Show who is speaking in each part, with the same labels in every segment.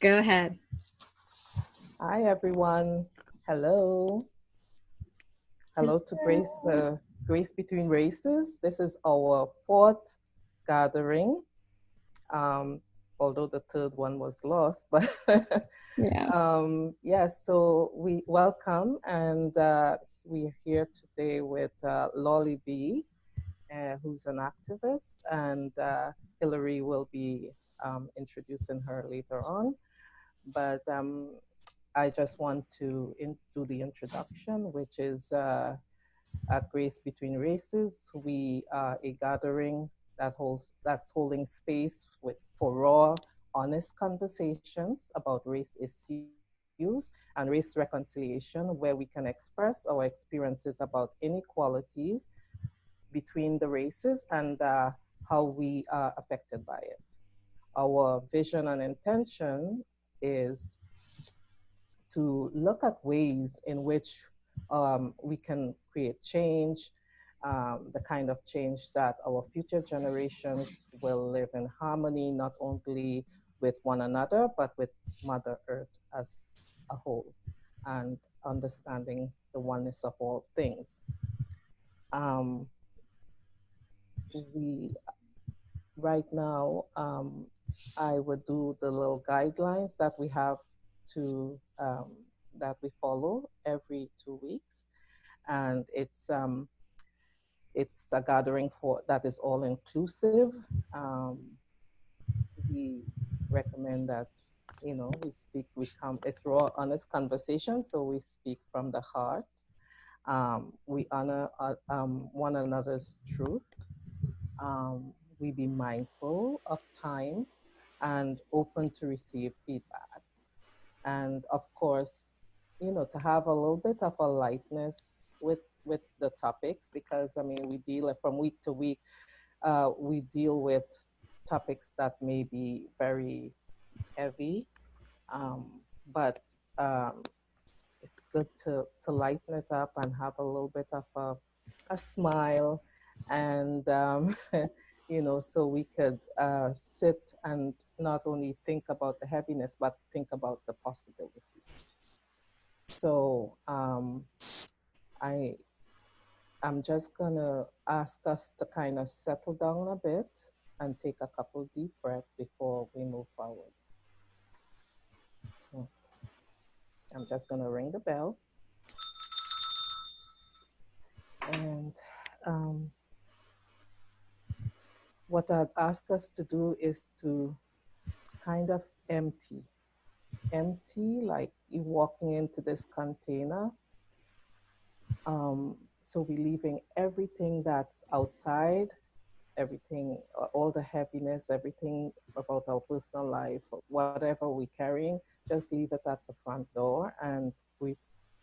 Speaker 1: Go ahead.
Speaker 2: Hi, everyone. Hello. Hello to Grace Between Races. This is our fourth gathering, although the third one was lost. But yes, so we welcome, and we're here today with Lolly B, who's an activist, and Hillary will be introducing her later on. But I just want to do the introduction, which is at Grace Between Races. We are a gathering that's holding space for raw, honest conversations about race issues and race reconciliation, where we can express our experiences about inequalities between the races and how we are affected by it. Our vision and intention is to look at ways in which we can create change, the kind of change that our future generations will live in harmony, not only with one another, but with Mother Earth as a whole, and understanding the oneness of all things. We right now, I would do the little guidelines that we have to that we follow every 2 weeks, and it's a gathering for that is all inclusive. We recommend that we come. It's raw, honest conversation, so we speak from the heart. We honor one another's truth. We be mindful of time and open to receive feedback. And of course, to have a little bit of a lightness with the topics, because I mean, we deal from week to week, we deal with topics that may be very heavy, but it's good to lighten it up and have a little bit of a smile, and so we could sit and not only think about the heaviness, but think about the possibilities. So I'm just gonna ask us to kind of settle down a bit and take a couple deep breaths before we move forward. So I'm just gonna ring the bell. And what I'd ask us to do is to kind of empty, like you walking into this container. So we're leaving everything that's outside, everything, all the heaviness, everything about our personal life, whatever we're carrying, just leave it at the front door, and we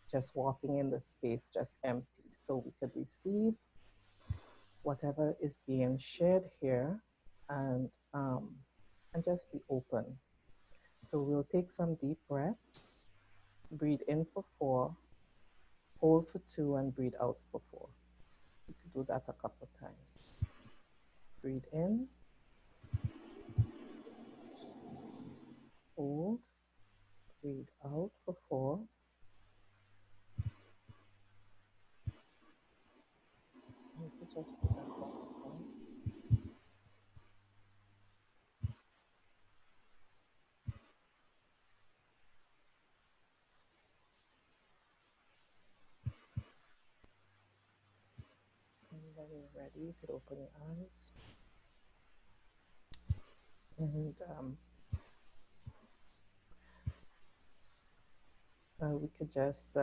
Speaker 2: just walking in the space just empty, so we could receive whatever is being shared here, and just be open. So we'll take some deep breaths, breathe in for 4, hold for 2, and breathe out for 4. You could do that a couple of times. Breathe in, hold, breathe out for 4. You could just do that one more time. And when you're ready, you could open your eyes. And we could just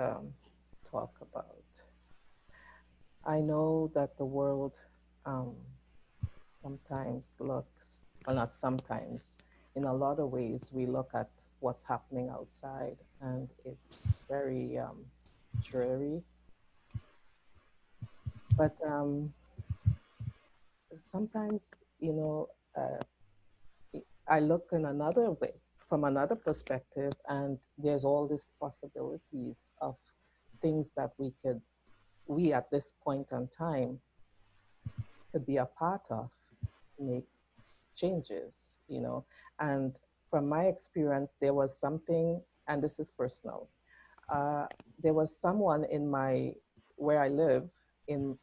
Speaker 2: talk about. I know that the world sometimes looks, well, not sometimes, in a lot of ways, we look at what's happening outside, and it's very dreary. But sometimes, I look in another way, from another perspective, and there's all these possibilities of things that we at this point in time could be a part of, make changes, and from my experience, there was something, and this is personal. There was someone where I live, in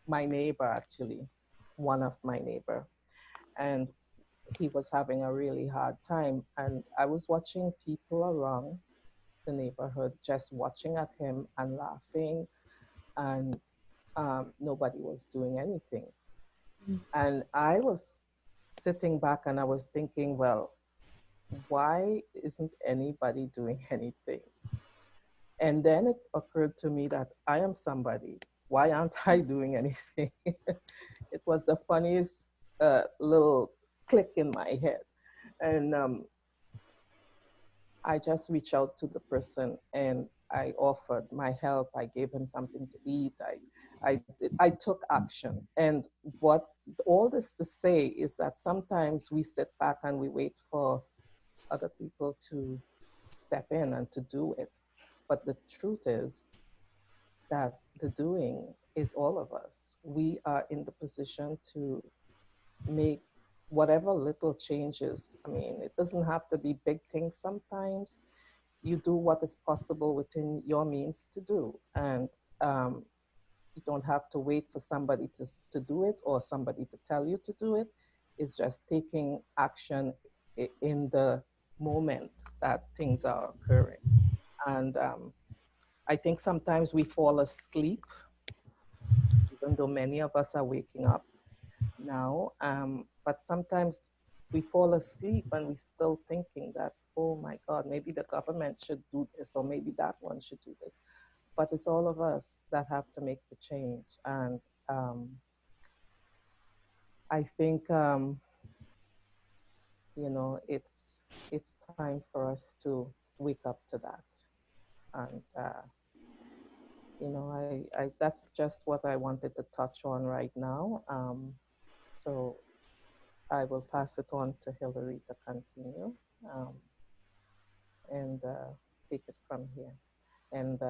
Speaker 2: my neighbor, actually, one of my neighbor, and he was having a really hard time. And I was watching people around the neighborhood, just watching at him and laughing, and nobody was doing anything. And I was sitting back and I was thinking, well, why isn't anybody doing anything? And then it occurred to me that I am somebody. Why aren't I doing anything? It was the funniest little click in my head. And I just reached out to the person and I offered my help. I gave him something to eat. I took action. And what all this to say is that sometimes we sit back and we wait for other people to step in and to do it. But the truth is that the doing is all of us. We are in the position to make whatever little changes. I mean, it doesn't have to be big things sometimes. You do what is possible within your means to do. And you don't have to wait for somebody to do it or somebody to tell you to do it. It's just taking action in the moment that things are occurring. And I think sometimes we fall asleep, even though many of us are waking up now. But sometimes we fall asleep and we're still thinking that, oh my God, maybe the government should do this, or maybe that one should do this. But it's all of us that have to make the change. And I think, you know, it's time for us to wake up to that. And, you know, that's just what I wanted to touch on right now. So I will pass it on to Hillary to continue and take it from here. And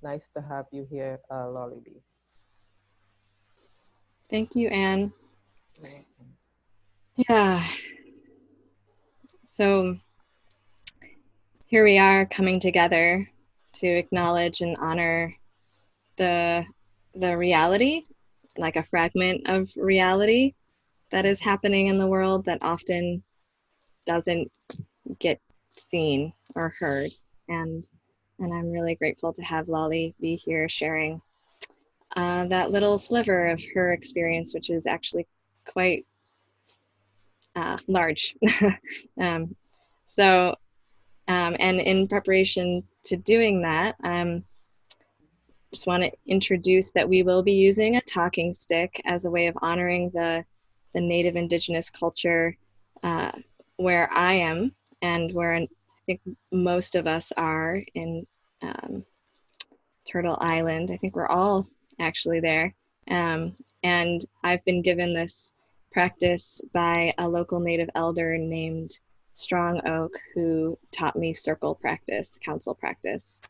Speaker 2: nice to have you here, Lolly B.
Speaker 1: Thank you, Anne. Yeah. So here we are coming together to acknowledge and honor the reality, like a fragment of reality that is happening in the world that often doesn't get seen or heard. And I'm really grateful to have Lolly be here sharing that little sliver of her experience, which is actually quite large. And in preparation to doing that, just want to introduce that we will be using a talking stick as a way of honoring the Native Indigenous culture where I am and where I think most of us are in Turtle Island. I think we're all actually there. And I've been given this practice by a local Native elder named Strong Oak, who taught me circle practice, council practice,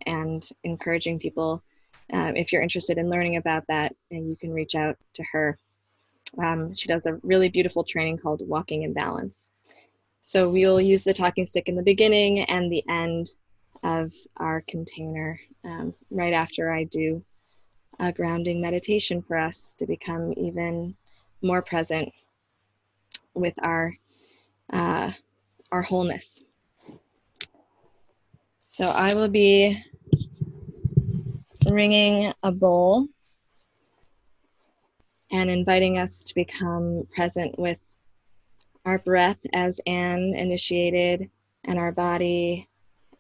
Speaker 1: and encouraging people, if you're interested in learning about that, and you can reach out to her. She does a really beautiful training called Walking in Balance. So we will use the talking stick in the beginning and the end of our container, right after I do a grounding meditation for us to become even more present with our wholeness. So I will be ringing a bowl and inviting us to become present with our breath as Anne initiated and our body,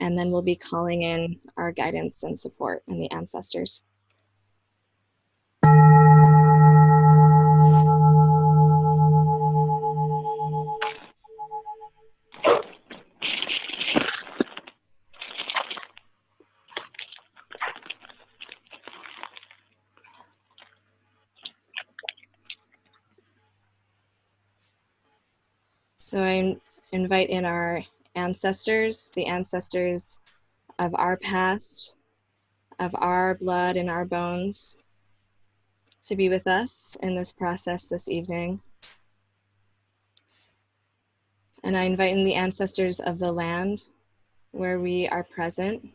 Speaker 1: and then we'll be calling in our guidance and support and the ancestors. So I invite in our ancestors, the ancestors of our past, of our blood and our bones, to be with us in this process this evening. And I invite in the ancestors of the land where we are present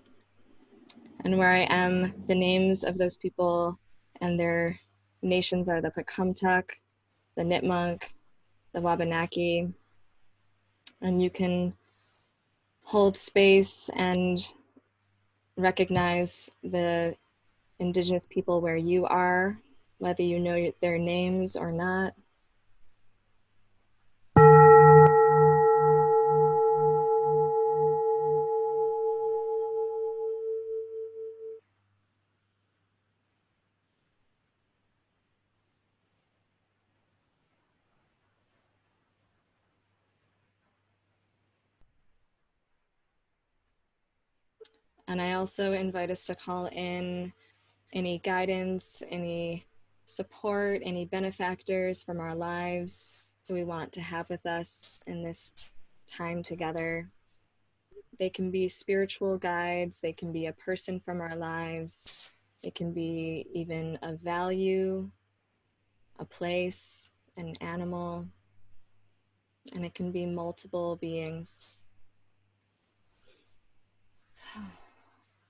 Speaker 1: and where I am. The names of those people and their nations are the Pecumtuck, the Nipmuc, the Wabanaki. And you can hold space and recognize the indigenous people where you are, whether you know their names or not. And I also invite us to call in any guidance, any support, any benefactors from our lives so we want to have with us in this time together. They can be spiritual guides, they can be a person from our lives, it can be even a value, a place, an animal, and it can be multiple beings.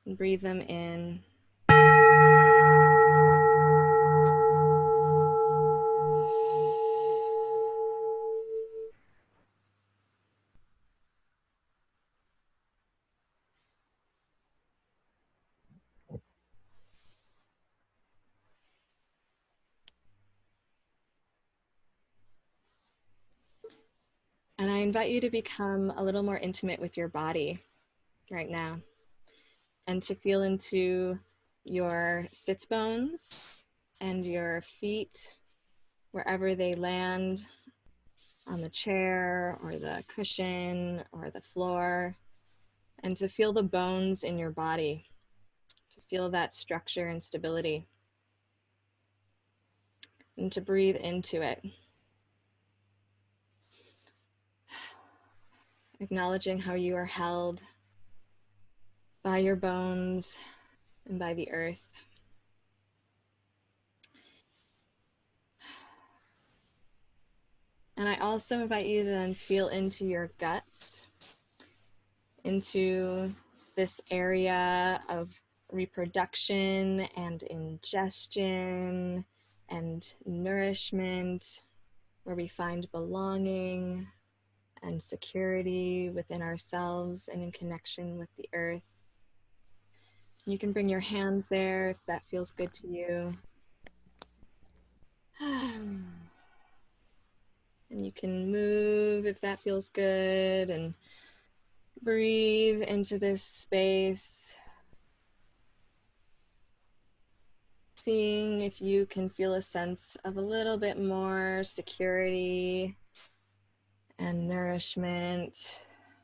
Speaker 1: Breathe them in. And I invite you to become a little more intimate with your body right now and to feel into your sits bones and your feet, wherever they land, on the chair or the cushion or the floor, and to feel the bones in your body, to feel that structure and stability, and to breathe into it, acknowledging how you are held by your bones and by the earth. And I also invite you to then feel into your guts, into this area of reproduction and ingestion and nourishment, where we find belonging and security within ourselves and in connection with the earth. You can bring your hands there if that feels good to you. And you can move if that feels good, and breathe into this space, seeing if you can feel a sense of a little bit more security and nourishment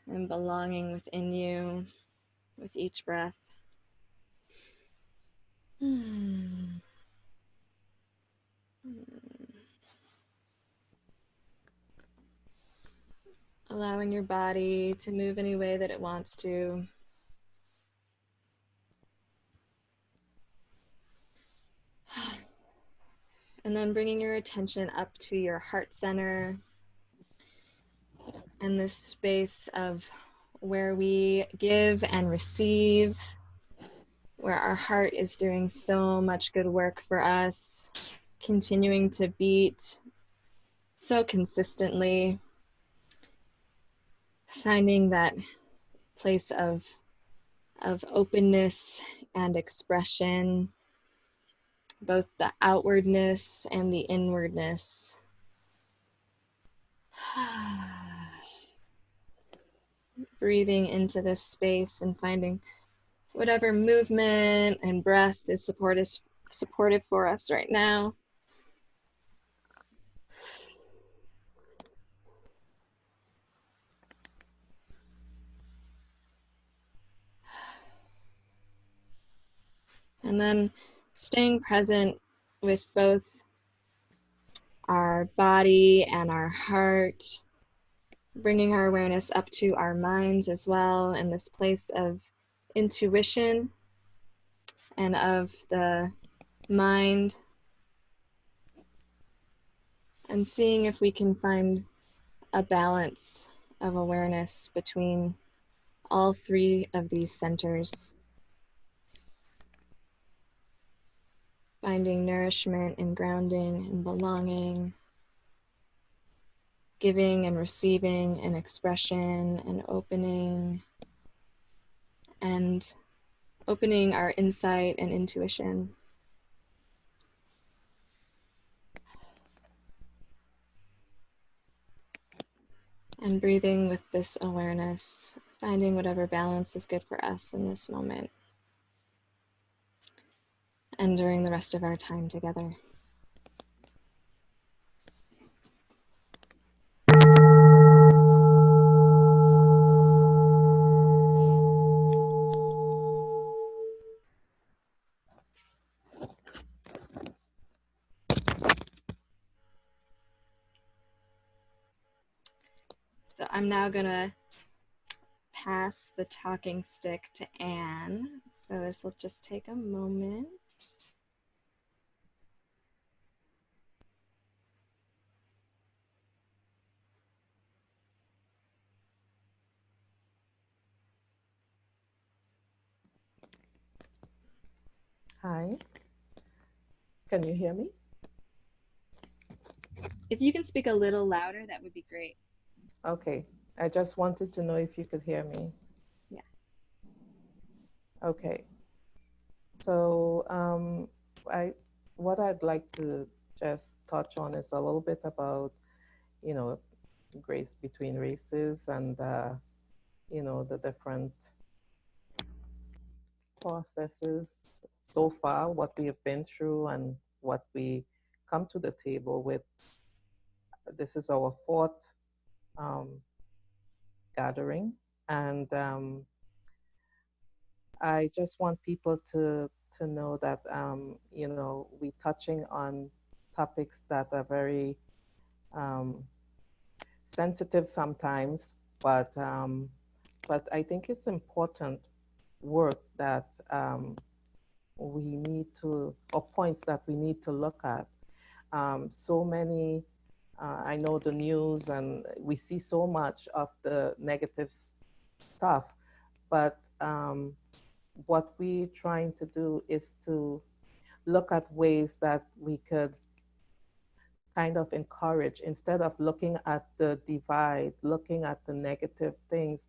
Speaker 1: and belonging within you with each breath. Allowing your body to move any way that it wants to. And then bringing your attention up to your heart center and this space of where we give and receive, where our heart is doing so much good work for us, continuing to beat so consistently, finding that place of openness and expression, both the outwardness and the inwardness. Breathing into this space and finding whatever movement and breath is supportive for us right now. And then staying present with both our body and our heart, bringing our awareness up to our minds as well, in this place of intuition and of the mind, and seeing if we can find a balance of awareness between all three of these centers, finding nourishment and grounding and belonging, giving and receiving and expression and opening our insight and intuition. And breathing with this awareness, finding whatever balance is good for us in this moment and during the rest of our time together. So I'm now gonna pass the talking stick to Anne. So this will just take a moment.
Speaker 2: Hi. Can you hear me?
Speaker 1: If you can speak a little louder, that would be great.
Speaker 2: Okay. I just wanted to know if you could hear me.
Speaker 1: Yeah.
Speaker 2: Okay. So what I'd like to just touch on is a little bit about, grace between races and, the different processes so far, what we have been through and what we come to the table with. This is our fourth gathering, and I just want people to know that we touching on topics that are very sensitive sometimes, but I think it's important work that we need to, or points that we need to look at. So many, I know the news, and we see so much of the negative stuff, but what we're trying to do is to look at ways that we could kind of encourage, instead of looking at the divide, looking at the negative things.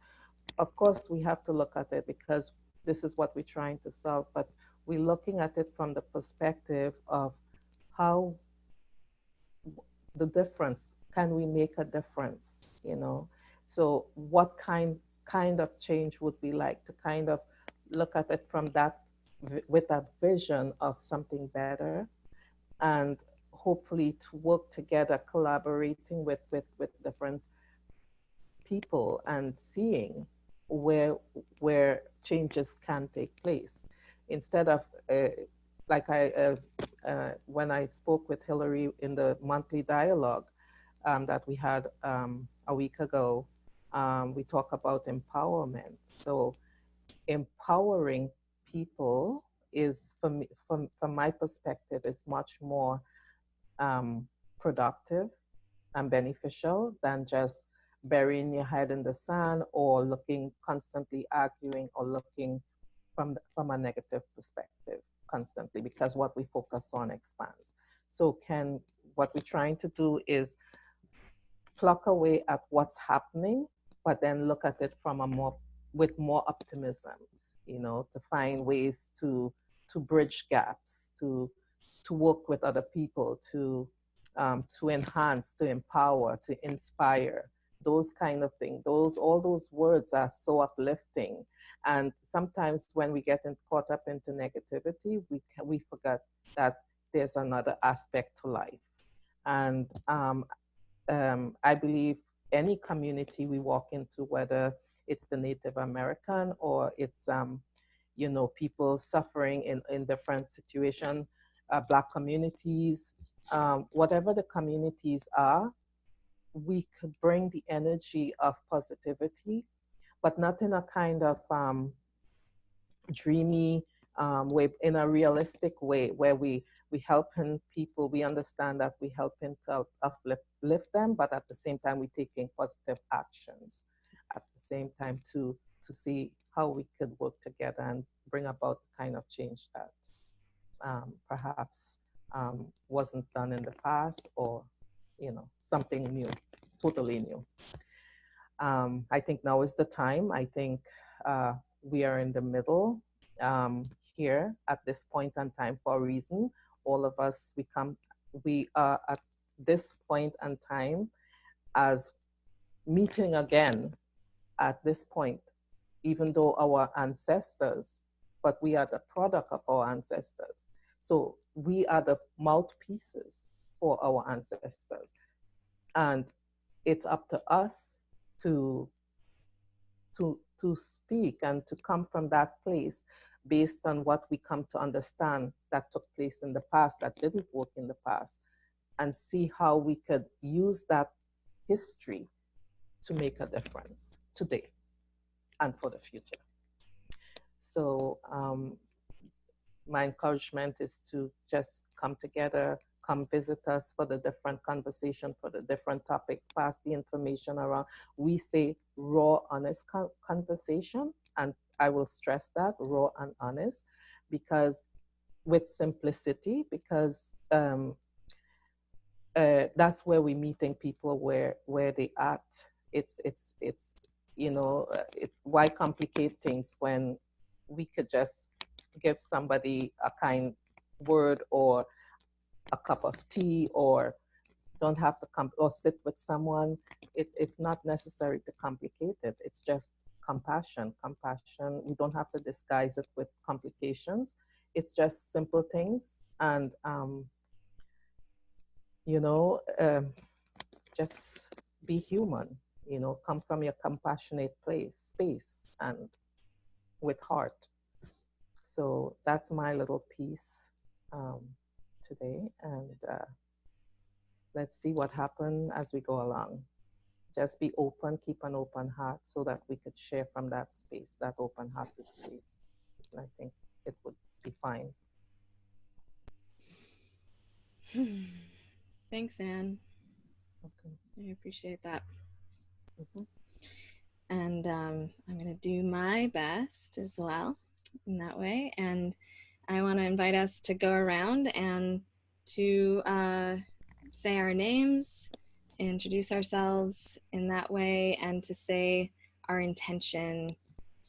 Speaker 2: Of course, we have to look at it because this is what we're trying to solve, but we're looking at it from the perspective of how the difference, can we make a difference? So what kind of change would we like to kind of look at it from that, with that vision of something better, and hopefully to work together, collaborating with different people and seeing where changes can take place, instead of like when I spoke with Hillary in the monthly dialogue that we had a week ago, we talk about empowerment. So empowering people is, for me, from my perspective, is much more productive and beneficial than just burying your head in the sand, or looking, constantly arguing, or looking from a negative perspective constantly, because what we focus on expands. So what we're trying to do is pluck away at what's happening, but then look at it from with more optimism, to find ways to bridge gaps, to work with other people, to enhance, to empower, to inspire, those kind of things. All those words are so uplifting. And sometimes when we get caught up into negativity, we forget that there's another aspect to life. And I believe any community we walk into, whether it's the Native American or it's people suffering in different situations, Black communities, whatever the communities are, we could bring the energy of positivity, but not in a kind of dreamy way, in a realistic way, where we helping people. We understand that we helping to uplift lift them, but at the same time, we're taking positive actions at the same time to see how we could work together and bring about the kind of change that perhaps wasn't done in the past, or something new, totally new. I think now is the time. I think we are in the middle here at this point in time for a reason. All of us, we are at this point in time as meeting again at this point, even though our ancestors, but we are the product of our ancestors. So we are the mouthpieces for our ancestors. And it's up to us to speak and to come from that place based on what we come to understand that took place in the past, that didn't work in the past, and see how we could use that history to make a difference today and for the future. So my encouragement is to just come together, come visit us for the different conversation, for the different topics, pass the information around. We say raw, honest conversation, and I will stress that, raw and honest, because with simplicity, because that's where we're meeting people where they at. It's why complicate things when we could just give somebody a kind word or a cup of tea, or don't have to come or sit with someone. It's not necessary to complicate it. It's just compassion. We don't have to disguise it with complications. It's just simple things, and just be human. Come from your compassionate space, and with heart. So that's my little piece today, and let's see what happens as we go along. Just be open, keep an open heart, so that we could share from that space, that open-hearted space. And I think it would be fine.
Speaker 1: Thanks, Anne.
Speaker 2: Okay.
Speaker 1: I appreciate that. And I'm going to do my best as well in that way. And I want to invite us to go around and to say our names, introduce ourselves in that way, and to say our intention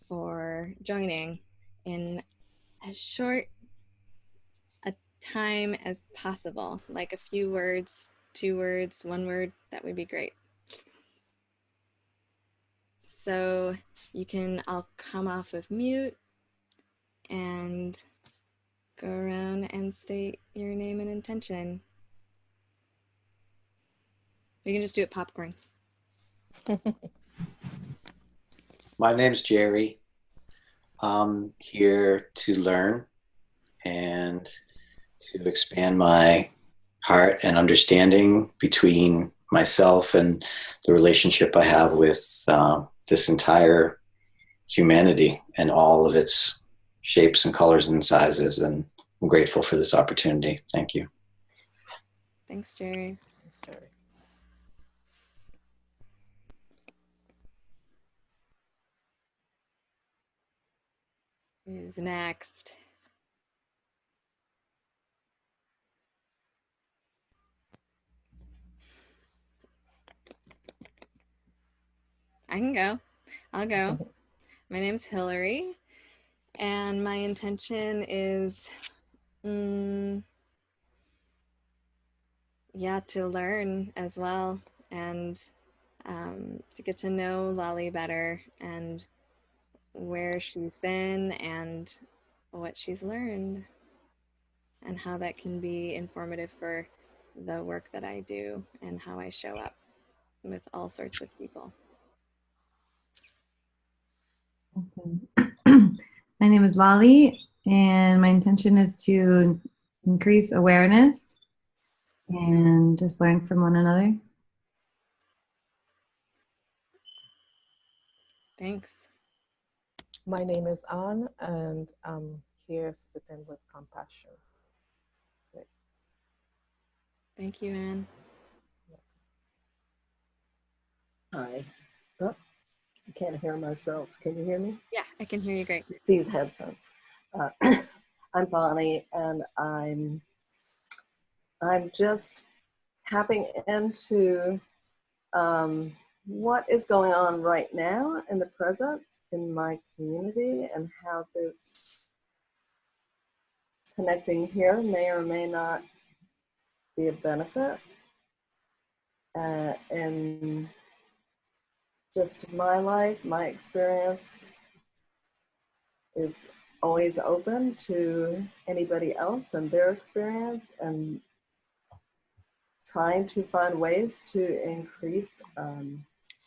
Speaker 1: for joining in as short a time as possible, like a few words, 2 words, 1 word. That would be great. So I'll come off of mute and go around and state your name and intention. You can just do it popcorn.
Speaker 3: My name's Jerry. I'm here to learn and to expand my heart and understanding between myself and the relationship I have with this entire humanity and all of its shapes and colors and sizes. And I'm grateful for this opportunity. Thank you.
Speaker 1: Thanks, Jerry.
Speaker 2: Thanks, Jerry.
Speaker 1: Who's next? I can go. I'll go. My name's Hillary, and my intention is, to learn as well, and to get to know Lolly better, and where she's been, and what she's learned, and how that can be informative for the work that I do and how I show up with all sorts of people.
Speaker 4: Awesome. My name is Lolly, and my intention is to increase awareness and just learn from one another.
Speaker 1: Thanks.
Speaker 2: My name is Anne, and I'm here sitting with compassion.
Speaker 1: Thank you, Anne.
Speaker 5: Hi. Oh, I can't hear myself. Can you hear me?
Speaker 1: Yeah, I can hear you great.
Speaker 5: These headphones. Uh, I'm Bonnie, and I'm just tapping into what is going on right now in the present in my community, and how this connecting here may or may not be a benefit. And just my life, my experience is always open to anybody else and their experience, and trying to find ways to increase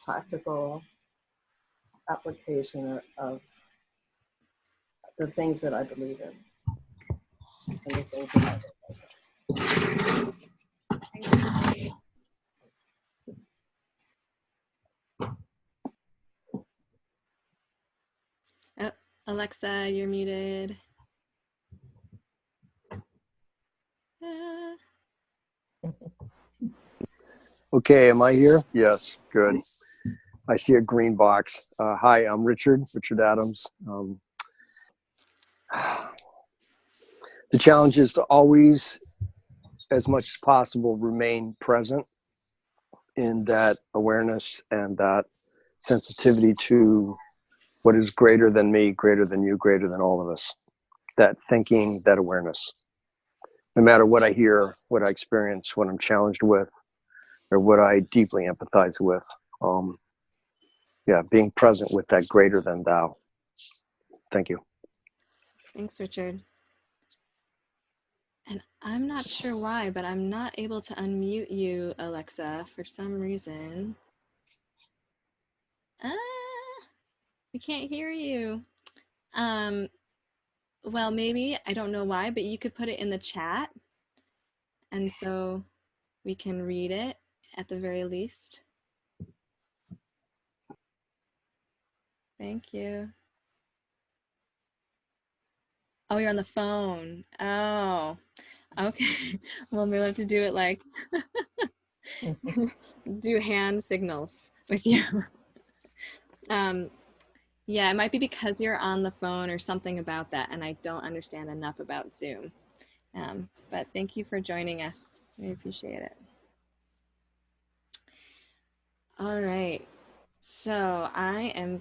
Speaker 5: practical application of the things that I believe in and the things that I realize.
Speaker 1: Oh, Alexa, you're muted.
Speaker 6: Okay, am I here? Yes, good. I see a green box. Hi, I'm Richard Adams. The challenge is to always, as much as possible, remain present in that awareness and that sensitivity to what is greater than me, greater than you, greater than all of us. That thinking, that awareness. No matter what I hear, what I experience, what I'm challenged with, or what I deeply empathize with. Yeah, being present with that greater than thou. Thank you.
Speaker 1: Thanks, Richard. And I'm not sure why, but I'm not able to unmute you, Alexa, for some reason. We can't hear you. Well, maybe, I don't know why, but you could put it in the chat, and so we can read it at the very least. Thank you. Oh, you're on the phone. Oh, okay. Well, we'll have to do it like do hand signals with you. Yeah, it might be because you're on the phone or something about that, and I don't understand enough about Zoom. But thank you for joining us. We appreciate it. All right. So I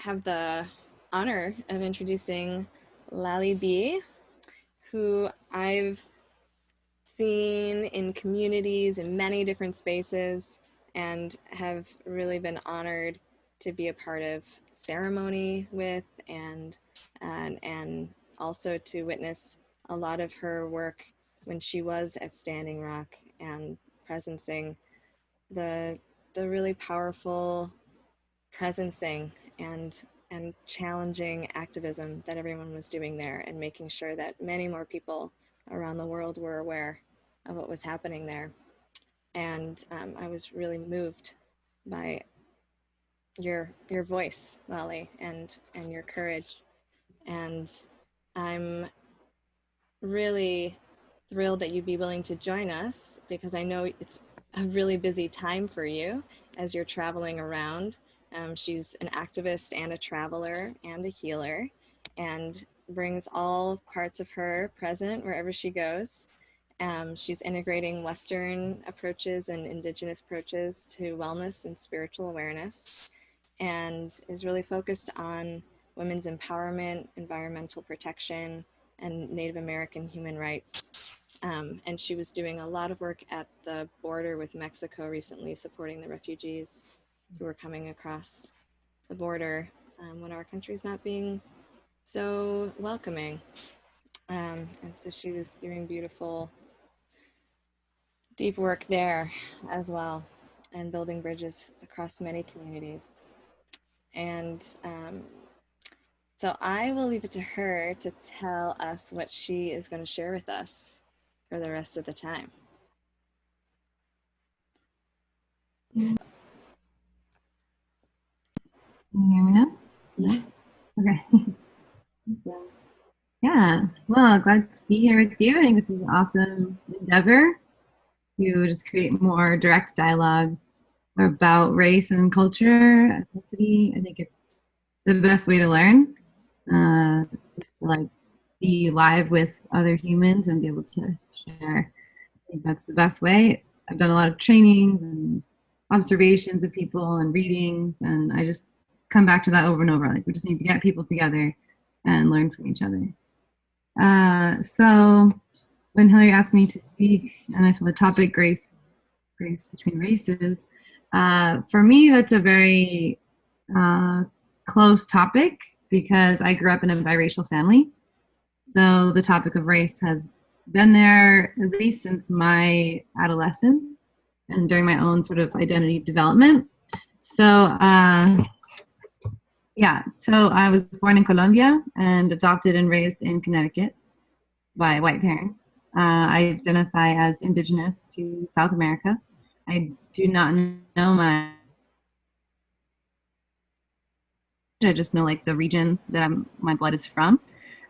Speaker 1: have the honor of introducing Lally B, who I've seen in communities in many different spaces and have really been honored to be a part of ceremony with and also to witness a lot of her work when she was at Standing Rock and presencing the really powerful presencing and challenging activism that everyone was doing there, and making sure that many more people around the world were aware of what was happening there. And I was really moved by your voice, Lally, and your courage. And I'm really thrilled that you'd be willing to join us, because I know it's a really busy time for you as you're traveling around. She's an activist and a traveler and a healer, and brings all parts of her present wherever she goes. She's integrating Western approaches and indigenous approaches to wellness and spiritual awareness, and is really focused on women's empowerment, environmental protection, and Native American human rights. And she was doing a lot of work at the border with Mexico recently, supporting the refugees who were coming across the border when our country's not being so welcoming. And so she was doing beautiful, deep work there as well, and building bridges across many communities. And so I will leave it to her to tell us what she is going to share with us for the rest of the time.
Speaker 4: Can you hear me now?
Speaker 1: Yeah.
Speaker 4: Okay. Yeah. Well, glad to be here with you. I think this is an awesome endeavor to just create more direct dialogue about race and culture, ethnicity. I think it's the best way to learn, just to like be live with other humans and be able to share. I think that's the best way. I've done a lot of trainings and observations of people and readings, and I just come back to that over and over. Like, we just need to get people together and learn from each other. So when Hillary asked me to speak, and I saw the topic, grace between races, for me, that's a very close topic because I grew up in a biracial family. So the topic of race has been there at least since my adolescence and during my own sort of identity development. So yeah, so I was born in Colombia and adopted and raised in Connecticut by white parents. I identify as indigenous to South America. I do not know I just know like the region that my blood is from.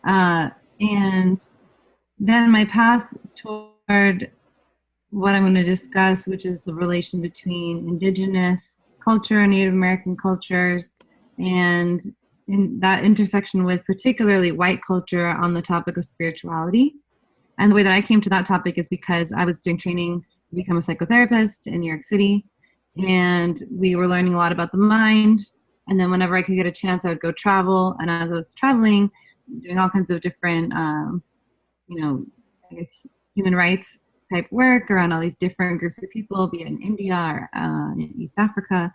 Speaker 4: And then my path toward what I'm going to discuss, which is the relation between indigenous culture, Native American cultures, and in that intersection with particularly white culture on the topic of spirituality. And the way that I came to that topic is because I was doing training to become a psychotherapist in New York City, and we were learning a lot about the mind. And then whenever I could get a chance, I would go travel. And as I was traveling, doing all kinds of different, you know, I guess human rights type work around all these different groups of people, be it in India or in East Africa,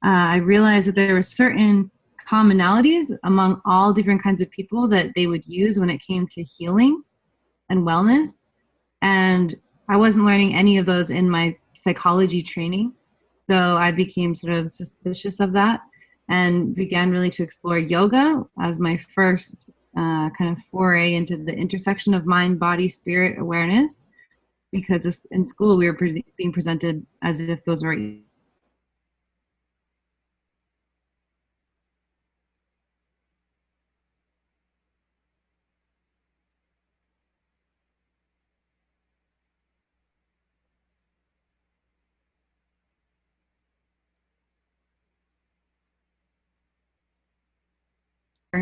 Speaker 4: I realized that there were certain commonalities among all different kinds of people that they would use when it came to healing and wellness. And I wasn't learning any of those in my psychology training. So I became sort of suspicious of that and began really to explore yoga as my first kind of foray into the intersection of mind, body, spirit awareness, because in school we were being presented as if those were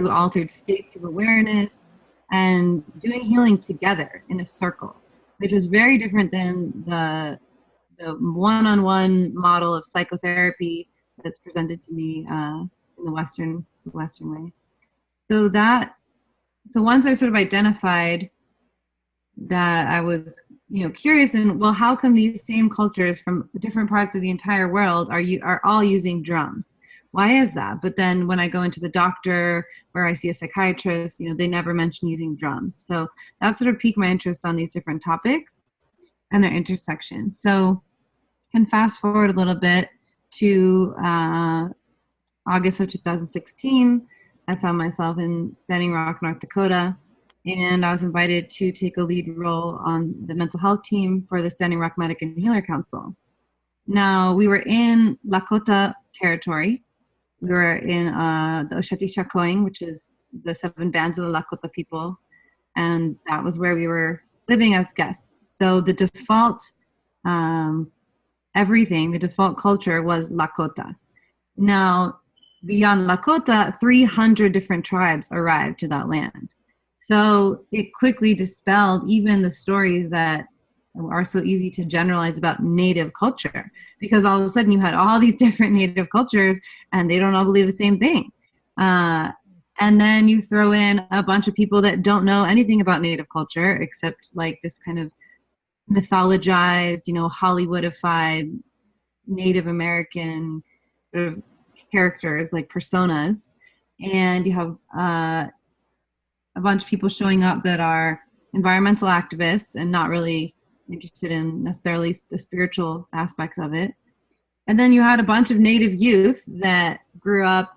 Speaker 4: altered states of awareness and doing healing together in a circle, which was very different than the one-on-one model of psychotherapy that's presented to me in the Western way. So once I sort of identified that, I was curious, and well, how come these same cultures from different parts of the entire world are all using drums? Why is that? But then when I go into the doctor or I see a psychiatrist, they never mention using drums. So that sort of piqued my interest on these different topics and their intersection. So can fast forward a little bit to August of 2016. I found myself in Standing Rock, North Dakota, and I was invited to take a lead role on the mental health team for the Standing Rock Medic and Healer Council. Now, we were in Lakota territory. We were in the Oshati-Chacoing, which is the 7 bands of the Lakota people, and that was where we were living as guests. So the default the default culture was Lakota. Now, beyond Lakota, 300 different tribes arrived to that land. So it quickly dispelled even the stories that are so easy to generalize about Native culture, because all of a sudden you had all these different Native cultures and they don't all believe the same thing. And then you throw in a bunch of people that don't know anything about Native culture except like this kind of mythologized, Hollywoodified Native American sort of characters, like personas. And you have a bunch of people showing up that are environmental activists and not really interested in necessarily the spiritual aspects of it. And then you had a bunch of Native youth that grew up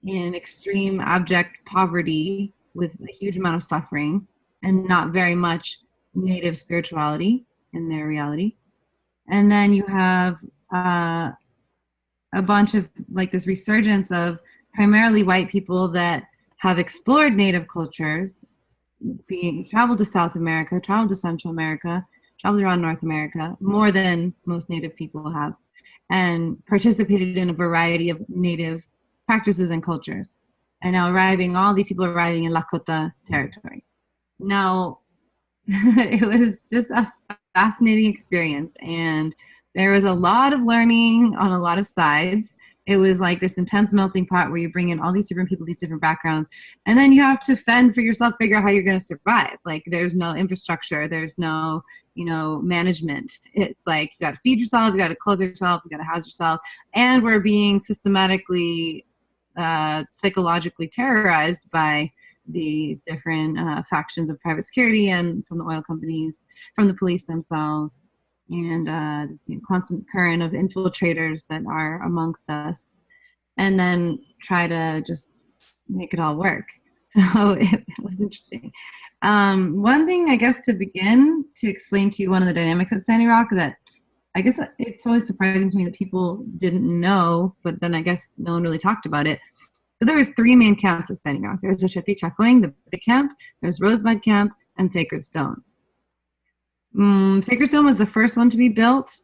Speaker 4: in extreme abject poverty with a huge amount of suffering and not very much Native spirituality in their reality. And then you have a bunch of like this resurgence of primarily white people that have explored Native cultures, traveled to South America, traveled to Central America, traveled around North America, more than most Native people have. and participated in a variety of native practices and cultures. And now all these people arriving in Lakota territory. Now, it was just a fascinating experience, and there was a lot of learning on a lot of sides. It was like this intense melting pot where you bring in all these different people, these different backgrounds, and then you have to fend for yourself, figure out how you're going to survive. Like, there's no infrastructure, there's no, management. It's like you got to feed yourself, you got to clothe yourself, you got to house yourself, and we're being systematically, psychologically terrorized by the different factions of private security and from the oil companies, from the police themselves, and this constant current of infiltrators that are amongst us, and then try to just make it all work. So it was interesting. One thing, I guess, to begin to explain to you one of the dynamics at Standing Rock that I guess it's always surprising to me that people didn't know, but then I guess no one really talked about it. So there was 3 main camps at Standing Rock. There's Osheti Chacoing, the big camp, there's Rosebud Camp, and Sacred Stone. Sacred Stone was the first one to be built,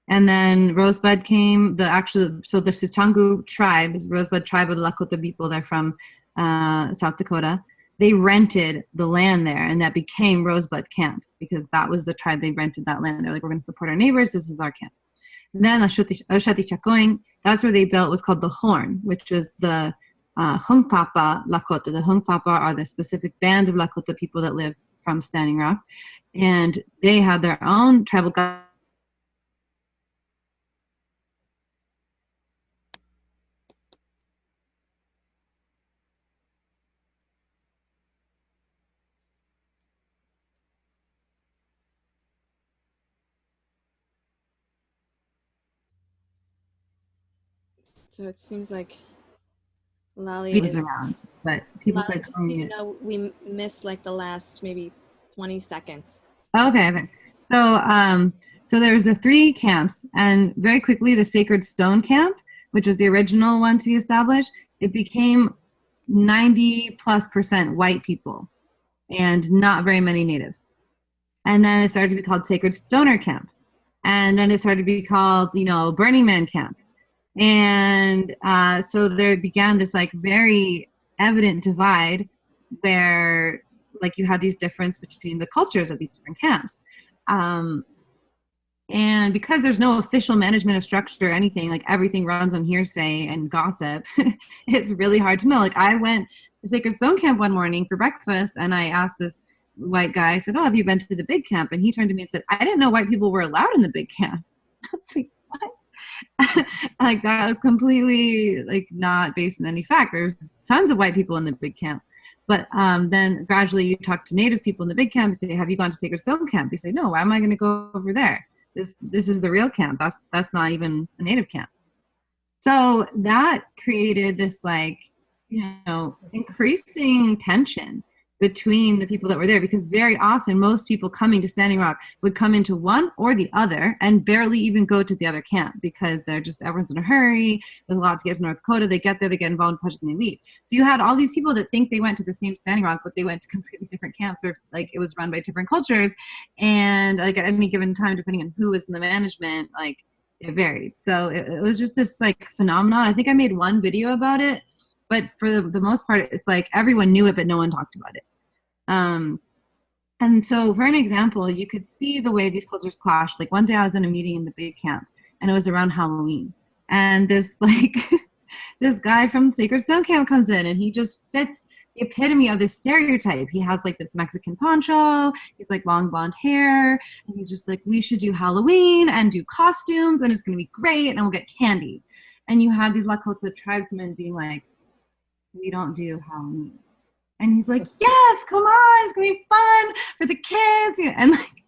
Speaker 4: and then Rosebud came. So the Sitangu tribe is Rosebud tribe of the Lakota people. They're from South Dakota. They rented the land there, and that became Rosebud Camp because that was the tribe. They rented that land. They're like, we're going to support our neighbors. This is our camp. And then Osheti Chacoing, that's where they built was called the Horn, which was the Hungpapa Lakota. The Hungpapa are the specific band of Lakota people that live from Standing Rock, and they had their own tribal government.
Speaker 1: So it seems like Lali is
Speaker 4: around, but people
Speaker 1: Lali,
Speaker 4: started
Speaker 1: just so you know, we missed like the last maybe 20 seconds.
Speaker 4: Okay. So there was the 3 camps, and very quickly the Sacred Stone camp, which was the original one to be established, it became 90+% white people and not very many natives. And then it started to be called Sacred Stoner Camp. And then it started to be called, Burning Man Camp. And so there began this like very evident divide where like you had these difference between the cultures of these different camps. And because there's no official management of structure or anything, like everything runs on hearsay and gossip, it's really hard to know. Like I went to Sacred Stone Camp one morning for breakfast, and I asked this white guy, I said, "Oh, have you been to the big camp?" And he turned to me and said, "I didn't know white people were allowed in the big camp." I was like, what? Like that was completely like not based on any fact. There's tons of white people in the big camp. But then gradually you talk to native people in the big camp and say, "Have you gone to Sacred Stone Camp?" They say, "No, why am I going to go over there? This is the real camp. That's not even a native camp." So that created this like, increasing tension between the people that were there, because very often most people coming to Standing Rock would come into one or the other and barely even go to the other camp because everyone's in a hurry. There's a lot to get to North Dakota. They get there, they get involved in project, and they leave. So you had all these people that think they went to the same Standing Rock, but they went to completely different camps, or like it was run by different cultures. And like at any given time, depending on who was in the management, like it varied. So it was just this like phenomenon. I think I made one video about it, but for the most part, it's like everyone knew it, but no one talked about it. And so for an example, you could see the way these cultures clashed. Like one day I was in a meeting in the big camp, and it was around Halloween. And this like this guy from Sacred Stone Camp comes in, and he just fits the epitome of this stereotype. He has like this Mexican poncho, he's like long blonde hair, and he's just like, "We should do Halloween and do costumes, and it's gonna be great, and we'll get candy." And you have these Lakota tribesmen being like, "We don't do Halloween." And he's like, "Yes, come on, it's gonna be fun for the kids." And like,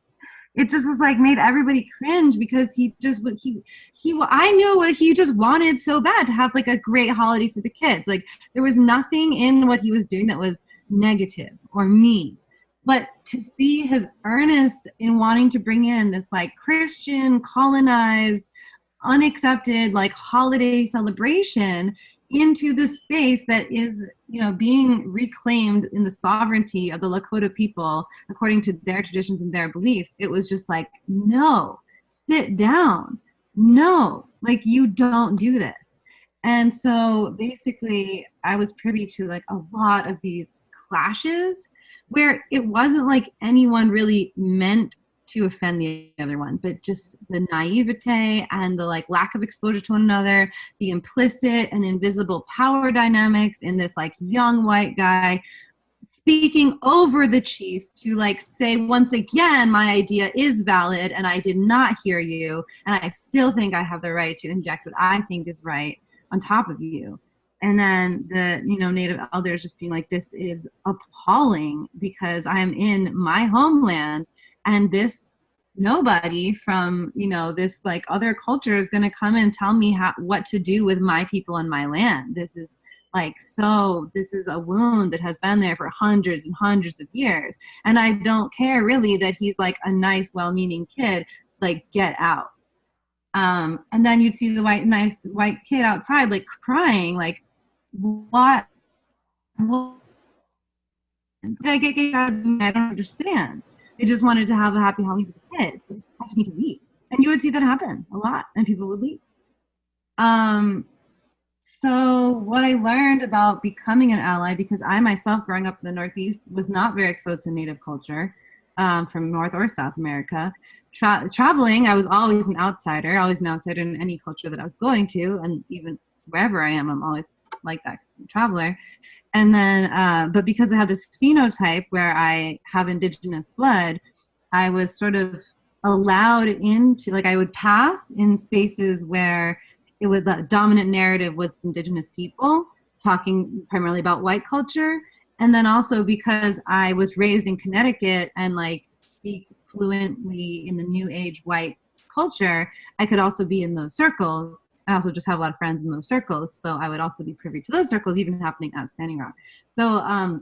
Speaker 4: it just was like made everybody cringe, because I knew what he just wanted so bad, to have like a great holiday for the kids. Like there was nothing in what he was doing that was negative or mean, but to see his earnest in wanting to bring in this like Christian colonized, unaccepted like holiday celebration into the space that is, being reclaimed in the sovereignty of the Lakota people according to their traditions and their beliefs, it was just like, no, sit down. no, like you don't do this. And so basically I was privy to like a lot of these clashes where it wasn't like anyone really meant to offend the other one, but just the naivete and the like lack of exposure to one another, the implicit and invisible power dynamics in this like young white guy speaking over the chief to like say once again, my idea is valid and I did not hear you and I still think I have the right to inject what I think is right on top of you. And then the native elders just being like, this is appalling because I am in my homeland and this nobody from this like other culture is going to come and tell me what to do with my people and my land. This is a wound that has been there for hundreds and hundreds of years. And I don't care really that he's like a nice, well-meaning kid, like get out. And then you'd see the nice white kid outside, like crying, like, what? I don't understand. They just wanted to have a happy Halloween with the kids. Like, I just need to leave. And you would see that happen a lot, and people would leave. So what I learned about becoming an ally, because I myself growing up in the Northeast was not very exposed to Native culture from North or South America. Traveling, I was always an outsider in any culture that I was going to, and even wherever I am, I'm always like that traveler. And then, but because I have this phenotype where I have indigenous blood, I was sort of allowed into, like I would pass in spaces where the dominant narrative was indigenous people talking primarily about white culture. And then also because I was raised in Connecticut and like speak fluently in the new age white culture, I could also be in those circles. I also just have a lot of friends in those circles. So I would also be privy to those circles, even happening at Standing Rock. So I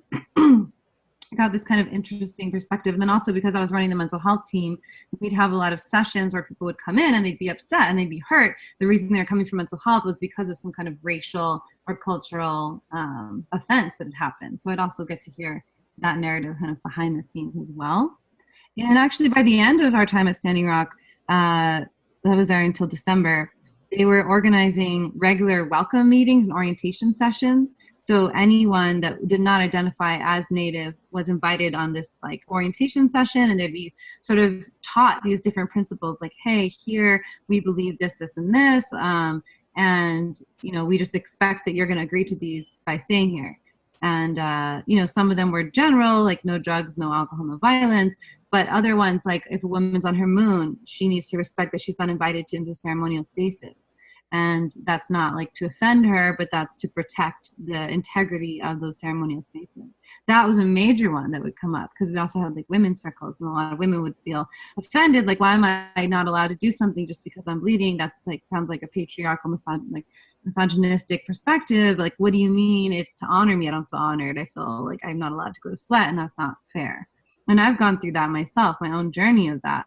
Speaker 4: got this kind of interesting perspective. And then also because I was running the mental health team, we'd have a lot of sessions where people would come in and they'd be upset and they'd be hurt. The reason they're coming from mental health was because of some kind of racial or cultural offense that had happened. So I'd also get to hear that narrative kind of behind the scenes as well. And actually by the end of our time at Standing Rock, that was there until December, they were organizing regular welcome meetings and orientation sessions. So anyone that did not identify as Native was invited on this like orientation session, and they'd be sort of taught these different principles like, hey, here we believe this, this, and this. And, we just expect that you're going to agree to these by staying here. And, some of them were general, like no drugs, no alcohol, no violence. But other ones, like if a woman's on her moon, she needs to respect that she's not invited into ceremonial spaces. And that's not like to offend her, but that's to protect the integrity of those ceremonial spaces. That was a major one that would come up because we also had like women's circles, and a lot of women would feel offended. Like, why am I not allowed to do something just because I'm bleeding? That's like, sounds like a patriarchal, misogynistic perspective. Like, what do you mean it's to honor me? I don't feel honored. I feel like I'm not allowed to go to sweat, and that's not fair. And I've gone through that myself, my own journey of that.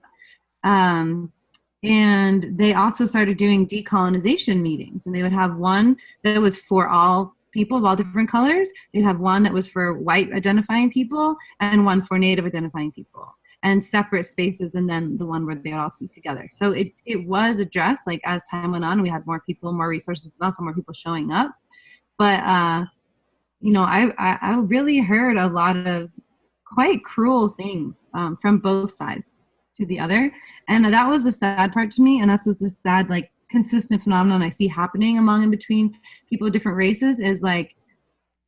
Speaker 4: And they also started doing decolonization meetings, and they would have one that was for all people of all different colors. They'd have one that was for white identifying people and one for Native identifying people, and separate spaces, and then the one where they would all speak together. So it was addressed, like as time went on, we had more people, more resources, and also more people showing up. But I really heard a lot of quite cruel things from both sides to the other. And that was the sad part to me. And that's was the sad, like, consistent phenomenon I see happening among and between people of different races is like,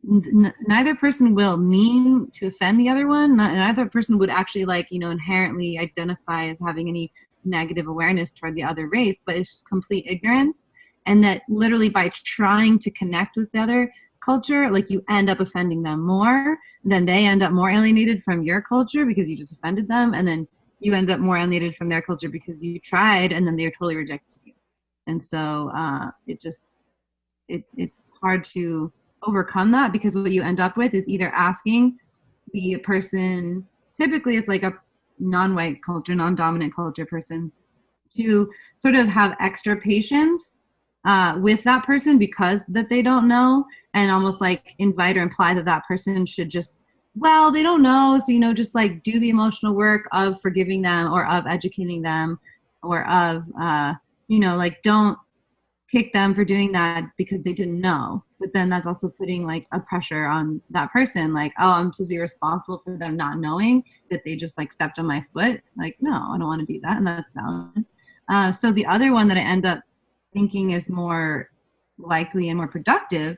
Speaker 4: neither person will mean to offend the other one. Neither person would actually inherently identify as having any negative awareness toward the other race, but it's just complete ignorance. And that literally by trying to connect with the other culture, like, you end up offending them more, then they end up more alienated from your culture because you just offended them, and then you end up more alienated from their culture because you tried, and then they totally rejected you. And so it's hard to overcome that, because what you end up with is either asking the person, typically it's like a non-white culture, non-dominant culture person, to sort of have extra patience with that person because that they don't know, and almost like invite or imply that that person should just, well, they don't know, so just like do the emotional work of forgiving them or of educating them or of like don't kick them for doing that because they didn't know. But then that's also putting like a pressure on that person, like, oh, I'm supposed to be responsible for them not knowing that they just like stepped on my foot. Like, no, I don't want to do that, and that's valid. So the other one that I end up thinking is more likely and more productive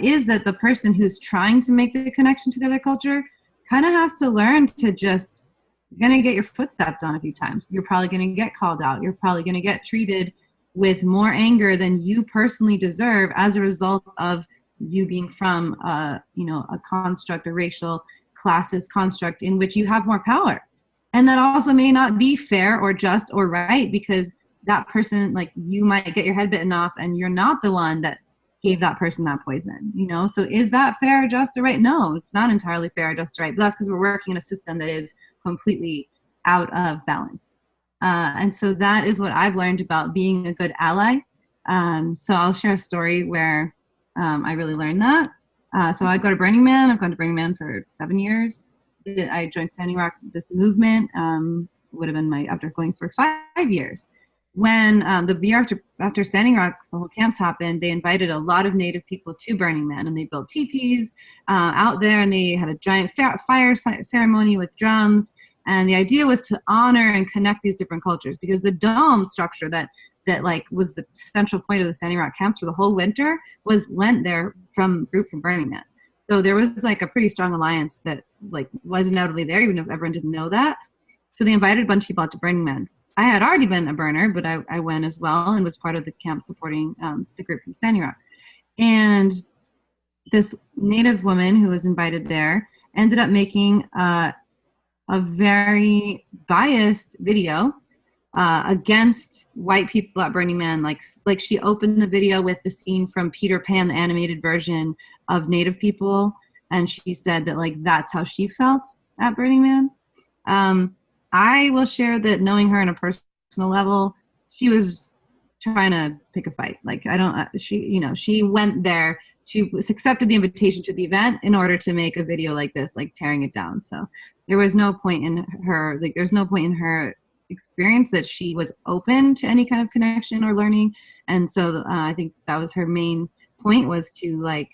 Speaker 4: is that the person who's trying to make the connection to the other culture kind of has to learn to just, you're going to get your foot stepped on a few times. You're probably going to get called out. You're probably going to get treated with more anger than you personally deserve as a result of you being from a construct, a racial classist construct in which you have more power. And that also may not be fair or just or right, because that person, like, you might get your head bitten off and you're not the one that gave that person that poison, So is that fair, just, or right? No, it's not entirely fair, just, or right. But that's because we're working in a system that is completely out of balance. And so that is what I've learned about being a good ally. So I'll share a story where I really learned that. So I go to Burning Man. I've gone to Burning Man for 7 years. I joined Standing Rock, this movement, would have been after going for 5 years. When the year after Standing Rock, the whole camps happened, they invited a lot of Native people to Burning Man, and they built teepees out there, and they had a giant fire ceremony with drums. And the idea was to honor and connect these different cultures, because the dome structure that like was the central point of the Standing Rock camps for the whole winter was lent there from group from Burning Man. So there was like a pretty strong alliance that like was undoubtedly there, even if everyone didn't know that. So they invited a bunch of people out to Burning Man. I had already been a burner, but I went as well and was part of the camp supporting the group from Standing Rock. And this Native woman who was invited there ended up making a very biased video against white people at Burning Man. Like she opened the video with the scene from Peter Pan, the animated version of Native people, and she said that like that's how she felt at Burning Man. I will share that knowing her on a personal level, she was trying to pick a fight. Like she went there. She accepted the invitation to the event in order to make a video like this, like tearing it down. So there was no point in her, like there's no point in her experience that she was open to any kind of connection or learning. And so I think that was her main point, was to like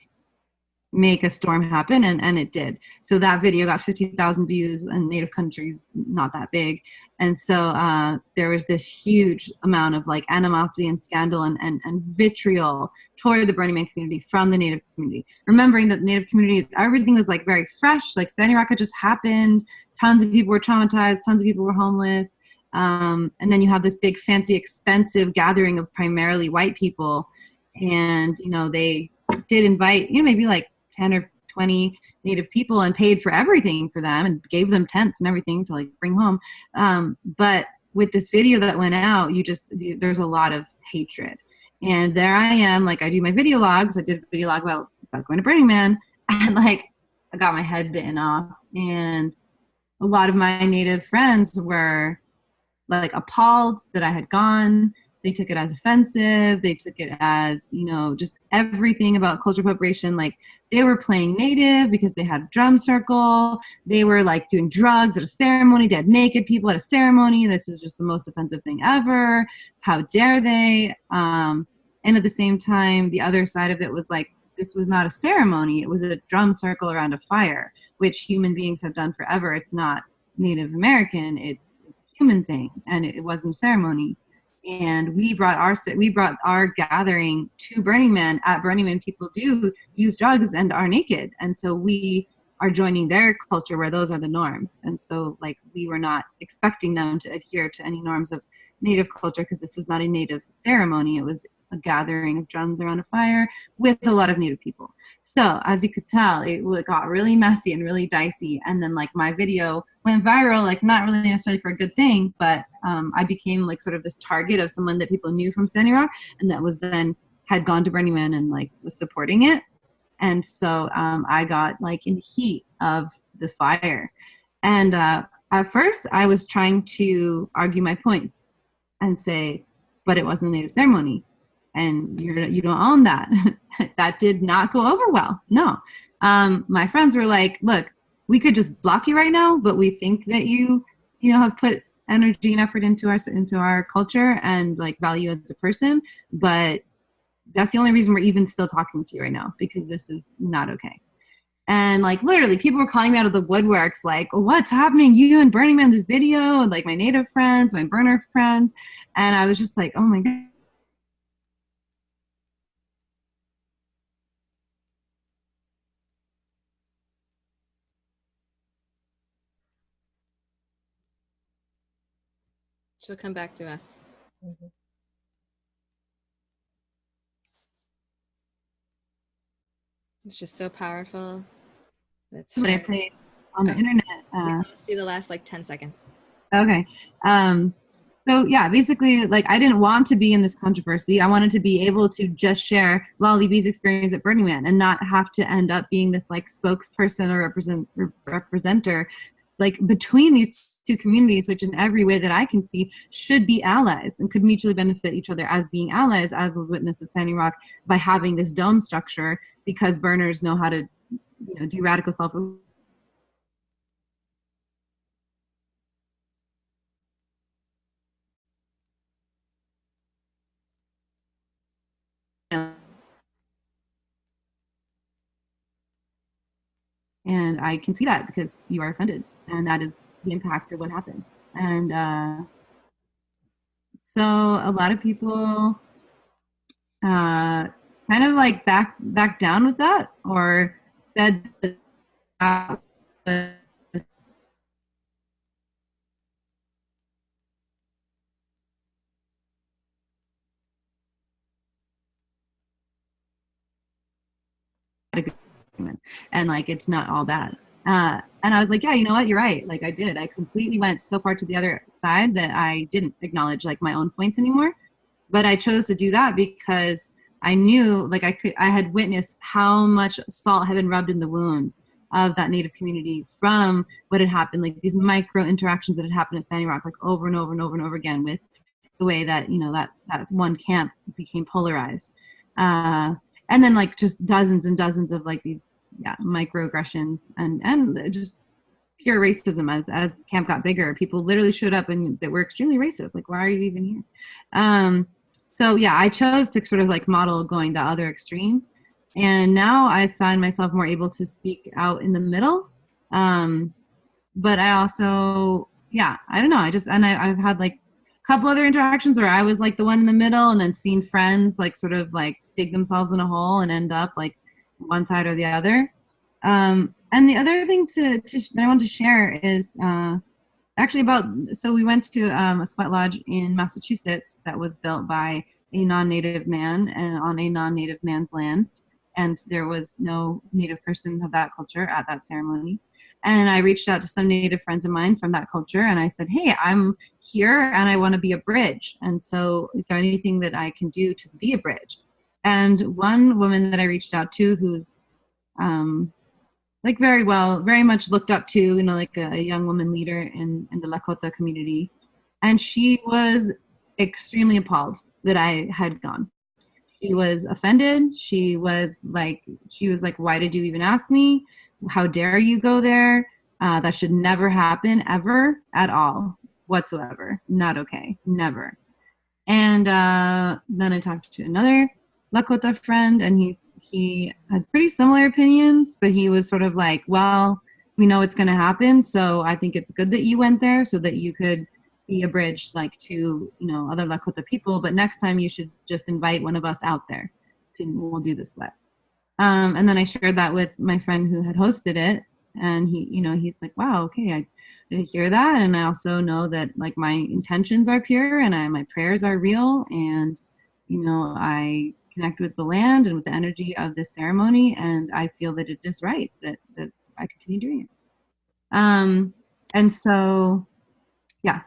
Speaker 4: make a storm happen, and it did. So that video got 50,000 views, and Native countries not that big, and so there was this huge amount of like animosity and scandal and vitriol toward the Burning Man community from the Native community, remembering that the Native community, everything was like very fresh, like Standing Rock had just happened, tons of people were traumatized, tons of people were homeless, and then you have this big fancy expensive gathering of primarily white people, and they did invite maybe like 10 or 20 Native people and paid for everything for them and gave them tents and everything to like bring home. But with this video that went out, there's a lot of hatred. And there I am, like I do my video logs. I did a video log about going to Burning Man, and like I got my head bitten off. And a lot of my Native friends were like appalled that I had gone. They took it as offensive. They took it as, just everything about cultural appropriation. Like they were playing Native because they had a drum circle. They were like doing drugs at a ceremony. They had naked people at a ceremony. This is just the most offensive thing ever. How dare they? And at the same time, the other side of it was like, this was not a ceremony. It was a drum circle around a fire, which human beings have done forever. It's not Native American. It's a human thing. And it wasn't a ceremony. And we brought our gathering to Burning Man. At Burning Man, people do use drugs and are naked, and so we are joining their culture where those are the norms. And so, like, we were not expecting them to adhere to any norms of Native culture, because this was not a Native ceremony. It was a gathering of drums around a fire with a lot of Native people. So as you could tell, it got really messy and really dicey. And then like my video went viral, like not really necessarily for a good thing, but I became like sort of this target of someone that people knew from Standing Rock, and that was then had gone to Burning Man and like was supporting it. And so I got like in the heat of the fire. And at first I was trying to argue my points and say, but it wasn't a Native ceremony, and you don't own that. That did not go over well. No. My friends were like, look, we could just block you right now, but we think that you have put energy and effort into our culture and like value as a person, but that's the only reason we're even still talking to you right now, because this is not okay. And like literally people were calling me out of the woodworks like, what's happening, you and Burning Man, this video, and like my native friends, my burner friends. And I was just like, oh my God.
Speaker 1: She'll come back to us.
Speaker 5: Mhm.
Speaker 1: It's just so powerful. That's
Speaker 4: What I
Speaker 1: hard.
Speaker 4: played on the internet.
Speaker 1: Let's do the last like 10 seconds.
Speaker 4: Okay. So yeah, basically, like I didn't want to be in this controversy. I wanted to be able to just share Lolly B's experience at Burning Man and not have to end up being this like spokesperson or representer, like between these two communities, which in every way that I can see should be allies and could mutually benefit each other as being allies, as was witnessed at Standing Rock by having this dome structure, because burners know how to, do radical self. And I can see that because you are offended, and that is the impact of what happened. And so a lot of people kind of like back down with that, or said that was a good argument, and like it's not all bad. And I was like, yeah, you know what, you're right. Like I completely went so far to the other side that I didn't acknowledge like my own points anymore. But I chose to do that because I knew, like I had witnessed how much salt had been rubbed in the wounds of that Native community from what had happened, like these micro interactions that had happened at Standing Rock, like over and over and over and over again, with the way that that one camp became polarized, and then like just dozens and dozens of like these microaggressions and just pure racism as camp got bigger. People literally showed up and that were extremely racist. Like, why are you even here? So yeah, I chose to sort of like model going the other extreme. And now I find myself more able to speak out in the middle. But I also, I don't know. I've had like a couple other interactions where I was like the one in the middle, and then seen friends like sort of like dig themselves in a hole and end up like one side or the other. And the other thing that I want to share is actually so we went to a sweat lodge in Massachusetts that was built by a non-native man and on a non-native man's land, and there was no native person of that culture at that ceremony. And I reached out to some native friends of mine from that culture, and I said, hey, I'm here and I want to be a bridge, and so is there anything that I can do to be a bridge? And one woman that I reached out to, who's like very much looked up to, like a young woman leader in the Lakota community. And she was extremely appalled that I had gone. She was offended. She was like, why did you even ask me? How dare you go there? That should never happen, ever, at all, whatsoever. Not okay, never. And then I talked to another Lakota friend, and he had pretty similar opinions, but he was sort of like, well, we know it's going to happen, so I think it's good that you went there so that you could be a bridge like to other Lakota people, but next time you should just invite one of us out there we'll do the sweat. And then I shared that with my friend who had hosted it, and he's like, wow, okay, I didn't hear that, and I also know that like my intentions are pure and my prayers are real, and I connect with the land and with the energy of this ceremony, and I feel that it is right that I continue doing it. And so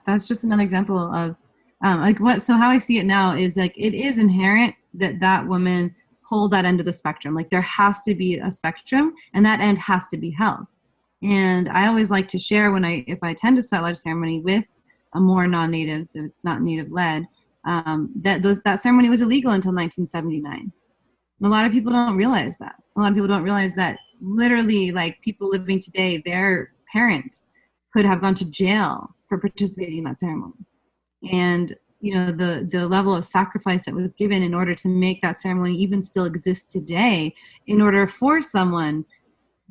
Speaker 4: that's just another example of how I see it now is like it is inherent that woman hold that end of the spectrum. Like there has to be a spectrum, and that end has to be held. And I always like to share if I attend a sweat lodge ceremony with a more non-natives, if it's not native led, that ceremony was illegal until 1979. And a lot of people don't realize that. A lot of people don't realize that literally, like people living today, their parents could have gone to jail for participating in that ceremony. And you know, the level of sacrifice that was given in order to make that ceremony even still exist today, in order for someone,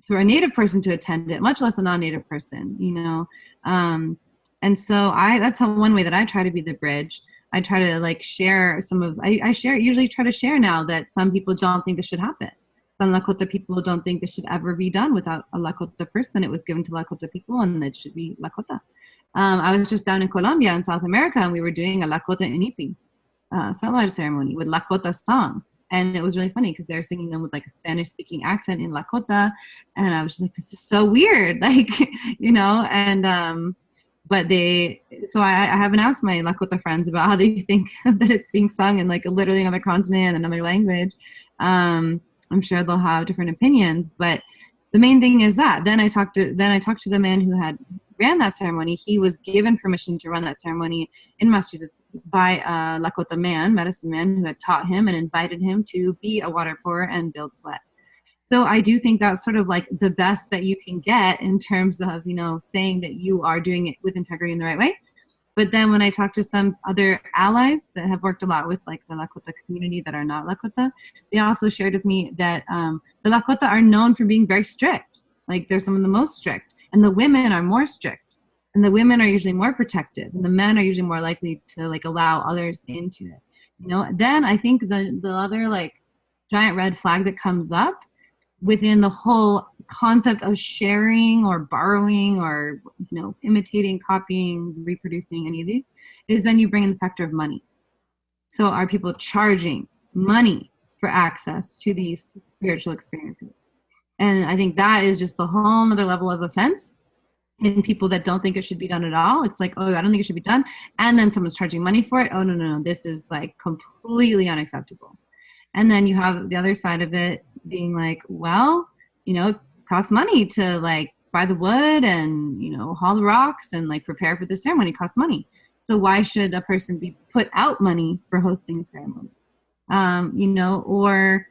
Speaker 4: for a Native person to attend it, much less a non-Native person, you know. And so that's how one way that I try to be the bridge. I try to like share some of, usually try to share now that some people don't think this should happen. Some Lakota people don't think this should ever be done without a Lakota person. It was given to Lakota people and it should be Lakota. I was just down in Colombia in South America and we were doing a Lakota Inipi sunlight ceremony with Lakota songs. And it was really funny because they were singing them with like a Spanish speaking accent in Lakota. And I was just like, this is so weird. Like, you know, and, but so I haven't asked my Lakota friends about how they think that it's being sung in like literally another continent, another language. I'm sure they'll have different opinions, but the main thing is that then I talked to the man who had ran that ceremony. He was given permission to run that ceremony in Massachusetts by a Lakota man, medicine man, who had taught him and invited him to be a water pourer and build sweat. So I do think that's sort of like the best that you can get in terms of, you know, saying that you are doing it with integrity in the right way. But then when I talk to some other allies that have worked a lot with like the Lakota community that are not Lakota, they also shared with me that the Lakota are known for being very strict. Like they're some of the most strict. And the women are more strict. And the women are usually more protective. And the men are usually more likely to like allow others into it. You know, then I think the other like giant red flag that comes up within the whole concept of sharing or borrowing or, you know, imitating, copying, reproducing any of these is then you bring in the factor of money. So are people charging money for access to these spiritual experiences? And I think that is just the whole other level of offense in people that don't think it should be done at all. It's like, oh, I don't think it should be done. And then someone's charging money for it. Oh, no, this is like completely unacceptable. And then you have the other side of it being like, well, you know, it costs money to like buy the wood and, you know, haul the rocks and like prepare for the ceremony. It costs money. So why should a person be put out money for hosting a ceremony? You know, or,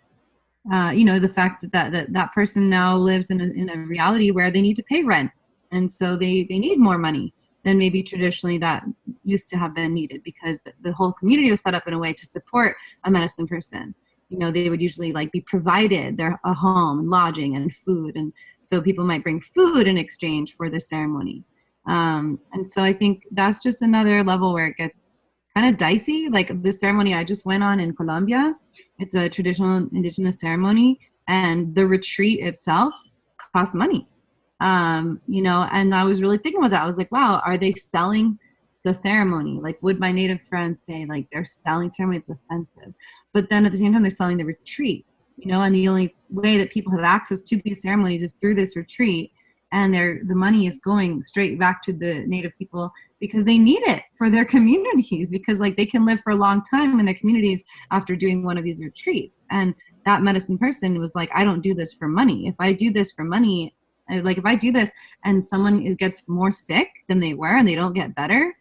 Speaker 4: you know, the fact that person now lives in a reality where they need to pay rent. And so they need more money than maybe traditionally that used to have been needed, because the whole community was set up in a way to support a medicine person. You know, they would usually like be provided a home and lodging and food. And so people might bring food in exchange for the ceremony. And so I think that's just another level where it gets kind of dicey. Like the ceremony I just went on in Colombia, it's a traditional indigenous ceremony, and the retreat itself costs money. You know, and I was really thinking about that. I was like, wow, are they selling the ceremony? Like, would my Native friends say like they're selling ceremony? It's offensive. But then at the same time, they're selling the retreat, you know, and the only way that people have access to these ceremonies is through this retreat. And the money is going straight back to the Native people because they need it for their communities, because like they can live for a long time in their communities after doing one of these retreats. And that medicine person was like, I don't do this for money. If I do this for money, like if I do this and someone gets more sick than they were and they don't get better,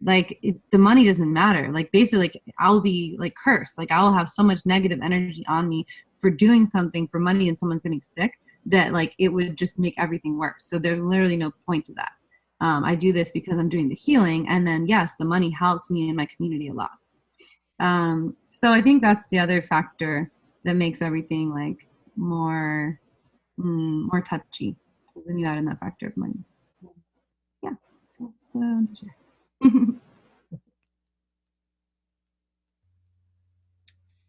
Speaker 4: like the money doesn't matter. Like basically, like I'll be like cursed. Like I'll have so much negative energy on me for doing something for money and someone's getting sick that like it would just make everything worse. So there's literally no point to that. I do this because I'm doing the healing, and then yes, the money helps me in my community a lot. So I think that's the other factor that makes everything like more touchy. Then you add in that factor of money. Yeah. So that's what I want to share.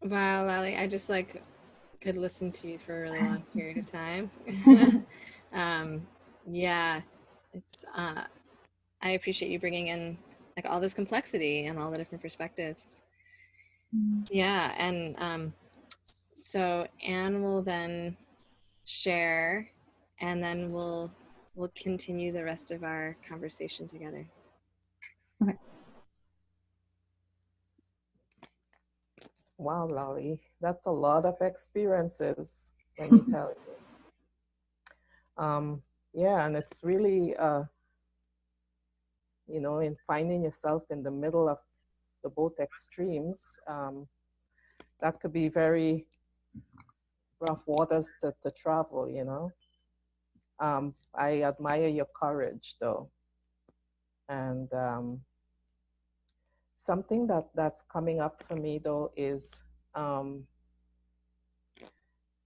Speaker 1: Wow, Lally, I just like could listen to you for a really long period of time. Yeah, it's I appreciate you bringing in like all this complexity and all the different perspectives. Yeah, and so Anne will then share, and then we'll continue the rest of our conversation together.
Speaker 4: Okay.
Speaker 2: Wow, Lolly, that's a lot of experiences, let me tell you. Yeah, and it's really, you know, in finding yourself in the middle of the both extremes, that could be very rough waters to travel, you know. I admire your courage, though. And something that's coming up for me though is, and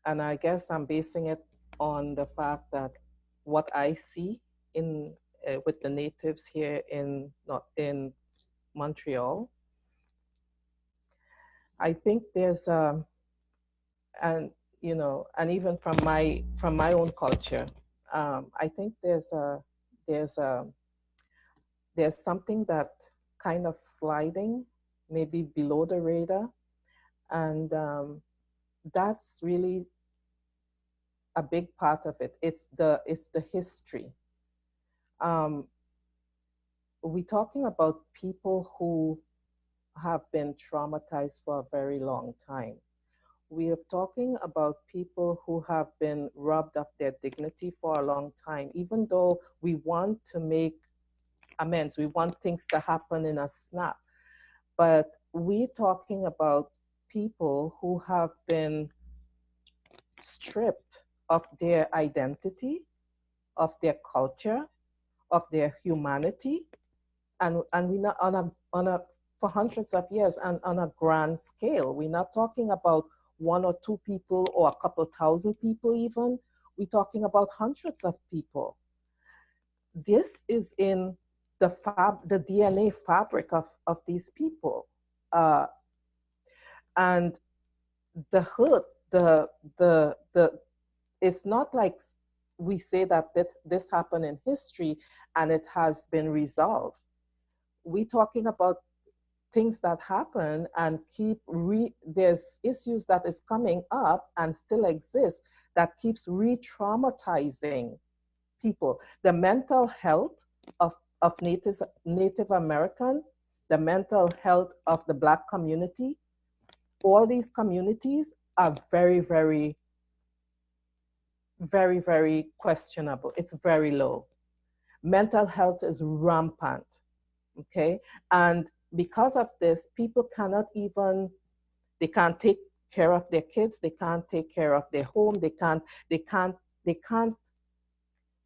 Speaker 2: I guess I'm basing it on the fact that what I see in with the natives here in Montreal, I think there's and and even from my own culture, I think there's a there's something that kind of sliding maybe below the radar, and that's really a big part of it. It's the history. We're talking about people who have been traumatized for a very long time. We are talking about people who have been robbed of their dignity for a long time. Even though we want to make amends, we want things to happen in a snap, but we're talking about people who have been stripped of their identity, of their culture, of their humanity, and we're not on a for hundreds of years and on a grand scale. We're not talking about one or two people or a couple thousand people even. We're talking about hundreds of people. This is in the DNA fabric of these people. And the hurt, it's not like we say that this happened in history and it has been resolved. We're talking about things that happen and there's issues that is coming up and still exist that keeps re-traumatizing people. The mental health of Native American, the mental health of the Black community, all these communities are very, very, very, very questionable. It's very low. Mental health is rampant, okay? And because of this, people cannot even, they can't take care of their kids, they can't take care of their home, they can't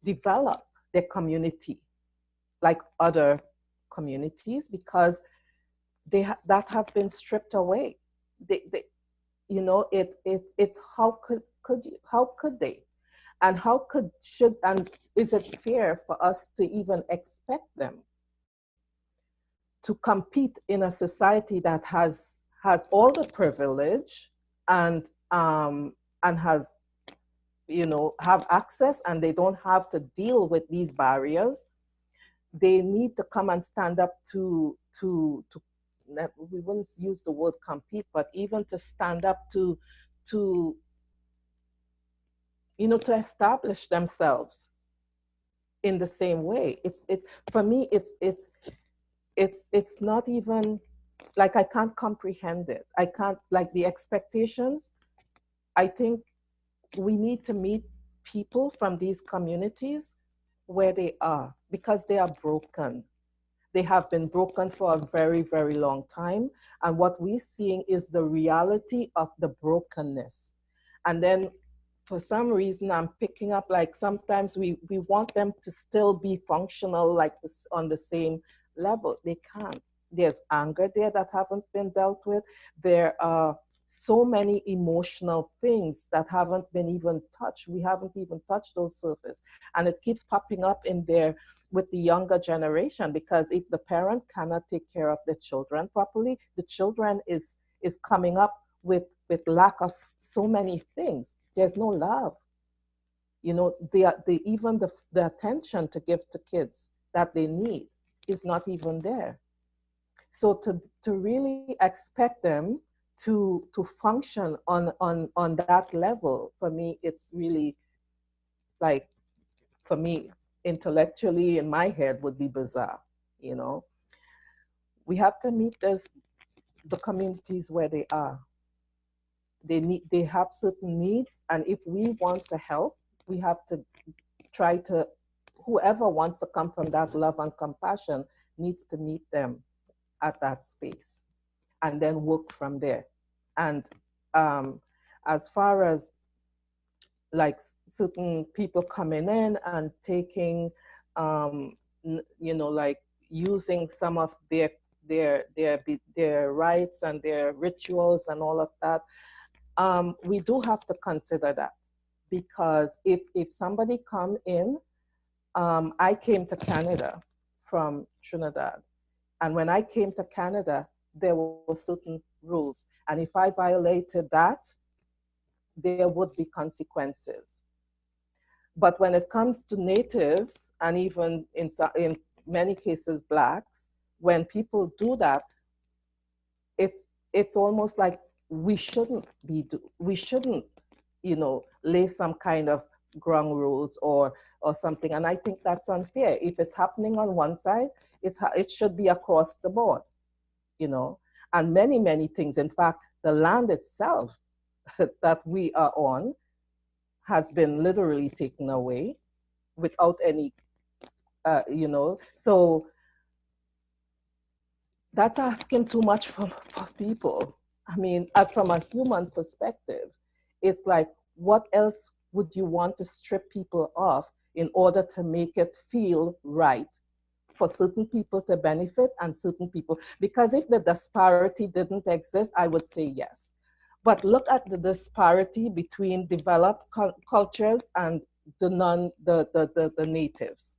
Speaker 2: develop their community like other communities because that have been stripped away. It's how could they? And and is it fair for us to even expect them to compete in a society that has all the privilege and has have access, and they don't have to deal with these barriers? They need to come and stand up to we wouldn't use the word compete, but even to stand up to establish themselves in the same way. For me, it's not even like, I can't comprehend it. I can't, like, the expectations. I think we need to meet people from these communities where they are, because they are broken. They have been broken for a very, very long time. And what we're seeing is the reality of the brokenness. And then for some reason, I'm picking up, like, sometimes we want them to still be functional, like this, on the same level. They can't. There's anger there that haven't been dealt with. There are so many emotional things that haven't been even touched. We haven't even touched those surface. And it keeps popping up in there with the younger generation, because if the parent cannot take care of the children properly, the children is coming up with lack of so many things. There's no love. Even the attention to give to kids that they need is not even there. So to really expect them to function on that level, for me, it's really, like, for me, intellectually in my head, would be bizarre. We have to meet the communities where they are. They have certain needs, and if we want to help, we have to try to, whoever wants to come from that love and compassion needs to meet them at that space and then work from there. And as far as, like, certain people coming in and taking like using some of their rights and their rituals and all of that, we do have to consider that, because if somebody come in, I came to Canada from Trinidad, and when I came to Canada, there were certain rules, and if I violated that, there would be consequences. But when it comes to natives, and even in many cases blacks, when people do that, it's almost like we shouldn't, lay some kind of ground rules or something. And I think that's unfair. If it's happening on one side, it should be across the board, and many things. In fact, the land itself that we are on has been literally taken away without any, so that's asking too much from people. I mean, from a human perspective, it's like, what else would you want to strip people of in order to make it feel right for certain people to benefit and certain people? Because if the disparity didn't exist, I would say yes. But look at the disparity between developed cultures and the natives.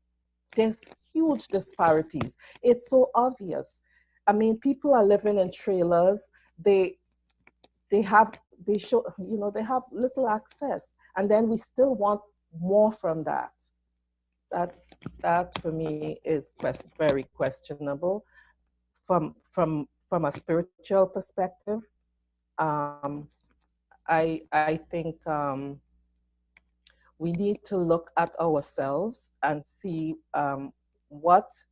Speaker 2: There's huge disparities. It's so obvious. I mean, people are living in trailers. They have little access, and then we still want more from that. That for me is very questionable from a spiritual perspective. I think we need to look at ourselves and see what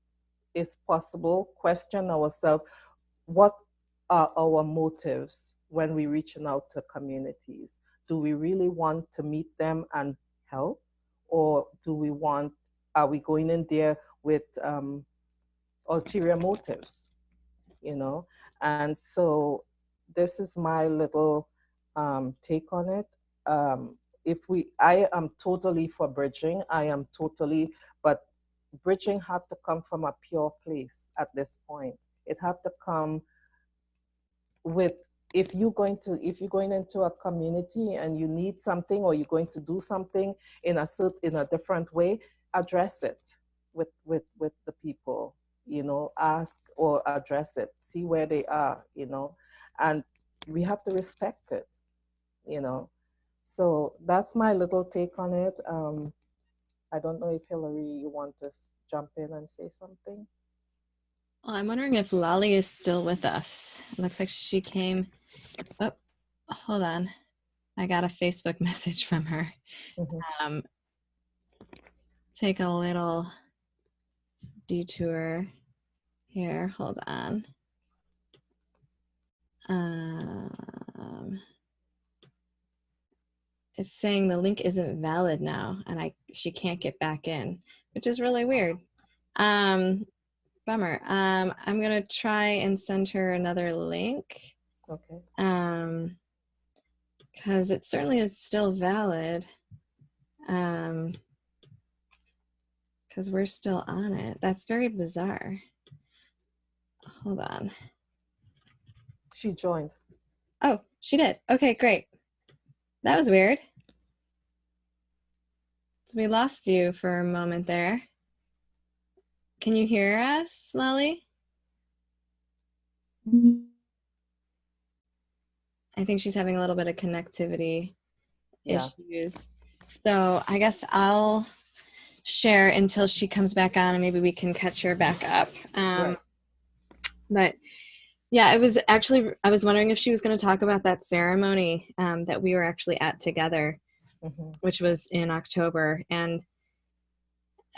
Speaker 2: is possible, question ourselves, what are our motives when we're reaching out to communities? Do we really want to meet them and help? Or are we going in there with ulterior motives, And so this is my little take on it. I am totally for bridging. But bridging had to come from a pure place at this point. It had to come with, if you're going into a community and you need something, or you're going to do something in a different way, address it with the people, ask or address it, see where they are, and we have to respect it, So that's my little take on it. I don't know if Hillary, you want to jump in and say something?
Speaker 1: Well, I'm wondering if Lolly is still with us. It looks like she came. Oh, hold on. I got a Facebook message from her.
Speaker 2: Mm-hmm.
Speaker 1: Take a little detour here. Hold on. It's saying the link isn't valid now, and she can't get back in, which is really weird. Bummer. I'm gonna try and send her another link.
Speaker 2: Okay.
Speaker 1: Because it certainly is still valid. Because we're still on it. That's very bizarre. Hold on.
Speaker 2: She joined.
Speaker 1: Oh, she did. Okay, great. That was weird. So we lost you for a moment there. Can you hear us, Lolly? I think she's having a little bit of connectivity issues. So I guess I'll share until she comes back on, and maybe we can catch her back up.
Speaker 2: Right.
Speaker 1: But yeah, it was actually, I was wondering if she was going to talk about that ceremony that we were actually at together, which was in October. And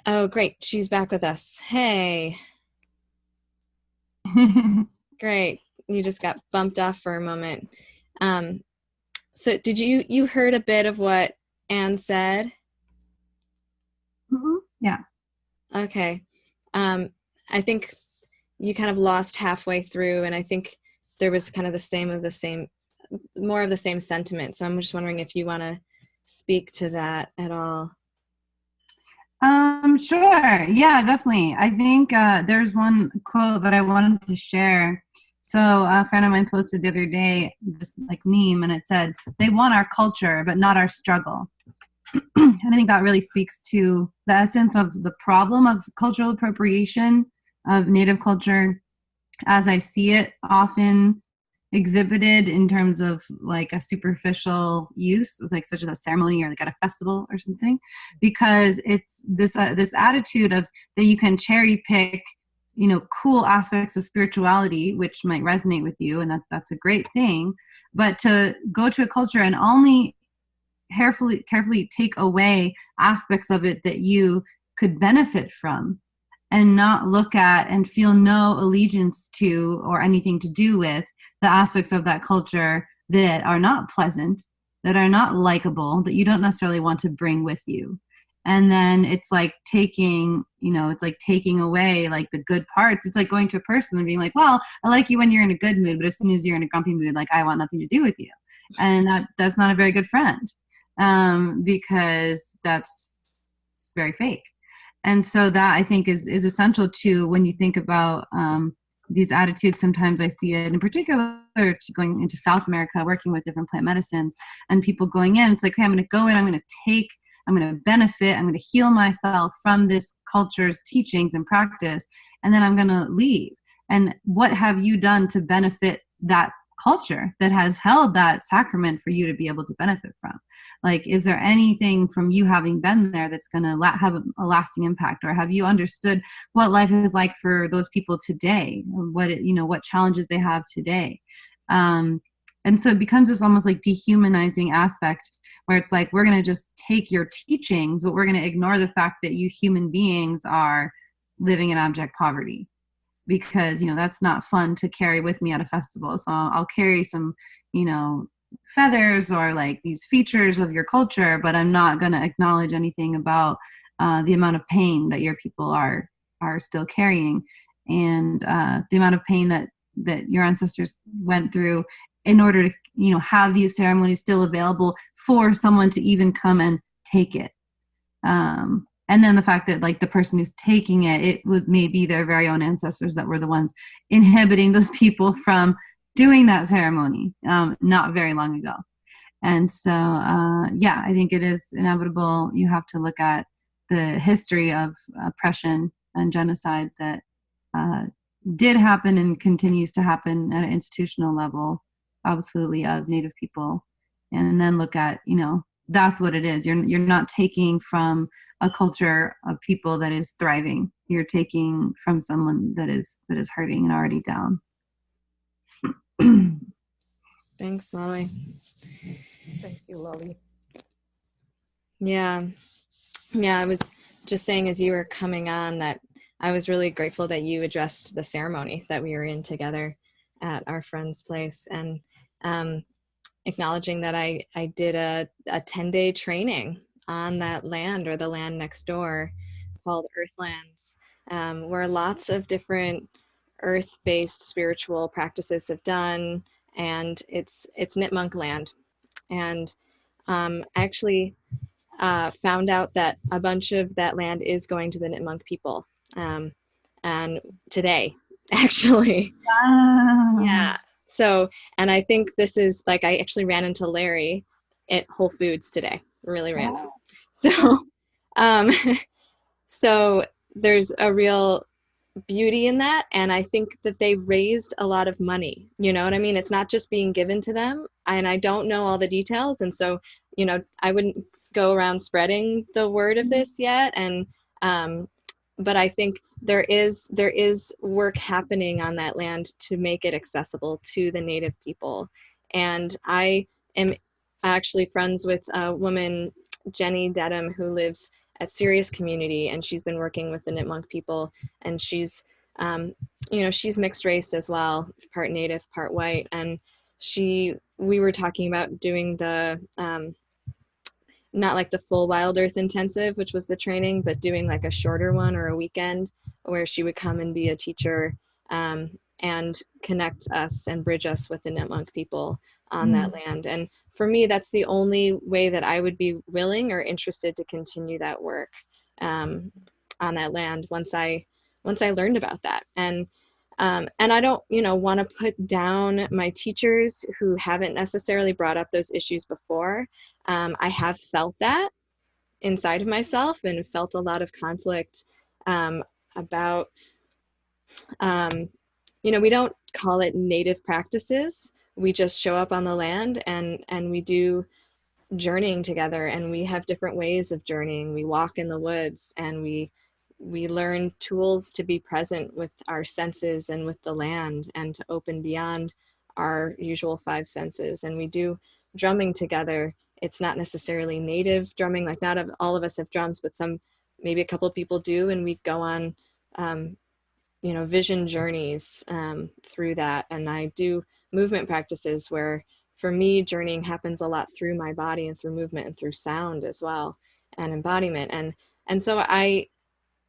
Speaker 1: oh, great. She's back with us. Hey. Great. You just got bumped off for a moment. So did you heard a bit of what Anne said?
Speaker 4: Mm-hmm. Yeah.
Speaker 1: Okay. I think you kind of lost halfway through, and I think there was kind of more of the same sentiment. So I'm just wondering if you want to speak to that at all.
Speaker 4: Sure. Yeah, definitely. I think there's one quote that I wanted to share. So a friend of mine posted the other day this like meme, and it said, "They want our culture, but not our struggle." And I think that really speaks to the essence of the problem of cultural appropriation of Native culture, as I see it often exhibited in terms of like a superficial use, like such as a ceremony or like at a festival or something, because it's this attitude of that you can cherry pick, you know, cool aspects of spirituality which might resonate with you, and that's a great thing, but to go to a culture and only carefully take away aspects of it that you could benefit from, and not look at and feel no allegiance to or anything to do with the aspects of that culture that are not pleasant, that are not likable, that you don't necessarily want to bring with you. And then it's like taking, you know, it's like taking away like the good parts. It's like going to a person and being like, well, I like you when you're in a good mood, but as soon as you're in a grumpy mood, like I want nothing to do with you. And that's not a very good friend, because that's very fake. And so that I think is essential too when you think about these attitudes. Sometimes I see it in particular to going into South America, working with different plant medicines, and people going in, it's like, okay, I'm going to go in, I'm going to benefit, I'm going to heal myself from this culture's teachings and practice, and then I'm going to leave. And what have you done to benefit that culture that has held that sacrament for you to be able to benefit from? Like, is there anything from you having been there that's going to have a lasting impact? Or have you understood what life is like for those people today, what challenges they have today? And so it becomes this almost like dehumanizing aspect where it's like, we're going to just take your teachings, but we're going to ignore the fact that you human beings are living in abject poverty. Because, that's not fun to carry with me at a festival. So I'll carry some, feathers or like these features of your culture, but I'm not going to acknowledge anything about the amount of pain that your people are still carrying, and the amount of pain that your ancestors went through in order to, have these ceremonies still available for someone to even come and take it. And then the fact that like the person who's taking it was maybe their very own ancestors that were the ones inhibiting those people from doing that ceremony not very long ago. And so, I think it is inevitable. You have to look at the history of oppression and genocide that did happen and continues to happen at an institutional level, absolutely, of Native people. And then look at, that's what it is. You're not taking from a culture of people that is thriving. You're taking from someone that is hurting and already down.
Speaker 1: Thanks, Lolly.
Speaker 2: Thank you, Lolly.
Speaker 1: Yeah, I was just saying as you were coming on that I was really grateful that you addressed the ceremony that we were in together at our friend's place, and acknowledging that I did a 10-day training on that land or the land next door called Earthlands, where lots of different earth-based spiritual practices have done, and it's Nipmuc land. And I actually found out that a bunch of that land is going to the Nipmuc people, and today, actually.
Speaker 4: Wow.
Speaker 1: Yeah. So, and I think this is like, I actually ran into Larry at Whole Foods today, really random. So, so there's a real beauty in that. And I think that they raised a lot of money, you know what I mean? It's not just being given to them, and I don't know all the details. And so, I wouldn't go around spreading the word of this yet. And, but I think there is work happening on that land to make it accessible to the Native people. And I am actually friends with a woman, Jenny Dedham, who lives at Sirius Community, and she's been working with the Nipmuc people, and she's she's mixed race as well, part Native, part white. And we were talking about doing the not like the full Wild Earth intensive, which was the training, but doing like a shorter one or a weekend where she would come and be a teacher, and connect us and bridge us with the Nipmuc people on that land. And for me, that's the only way that I would be willing or interested to continue that work. on that land once I learned about that. And I don't, want to put down my teachers who haven't necessarily brought up those issues before. I have felt that inside of myself and felt a lot of conflict about, we don't call it native practices. We just show up on the land and we do journeying together, and we have different ways of journeying. We walk in the woods, and we learn tools to be present with our senses and with the land, and to open beyond our usual 5 senses. And we do drumming together. It's not necessarily native drumming, like not all of us have drums, but maybe a couple of people do, and we go on vision journeys through that. And I do movement practices where, for me, journeying happens a lot through my body and through movement and through sound as well, and embodiment. And so I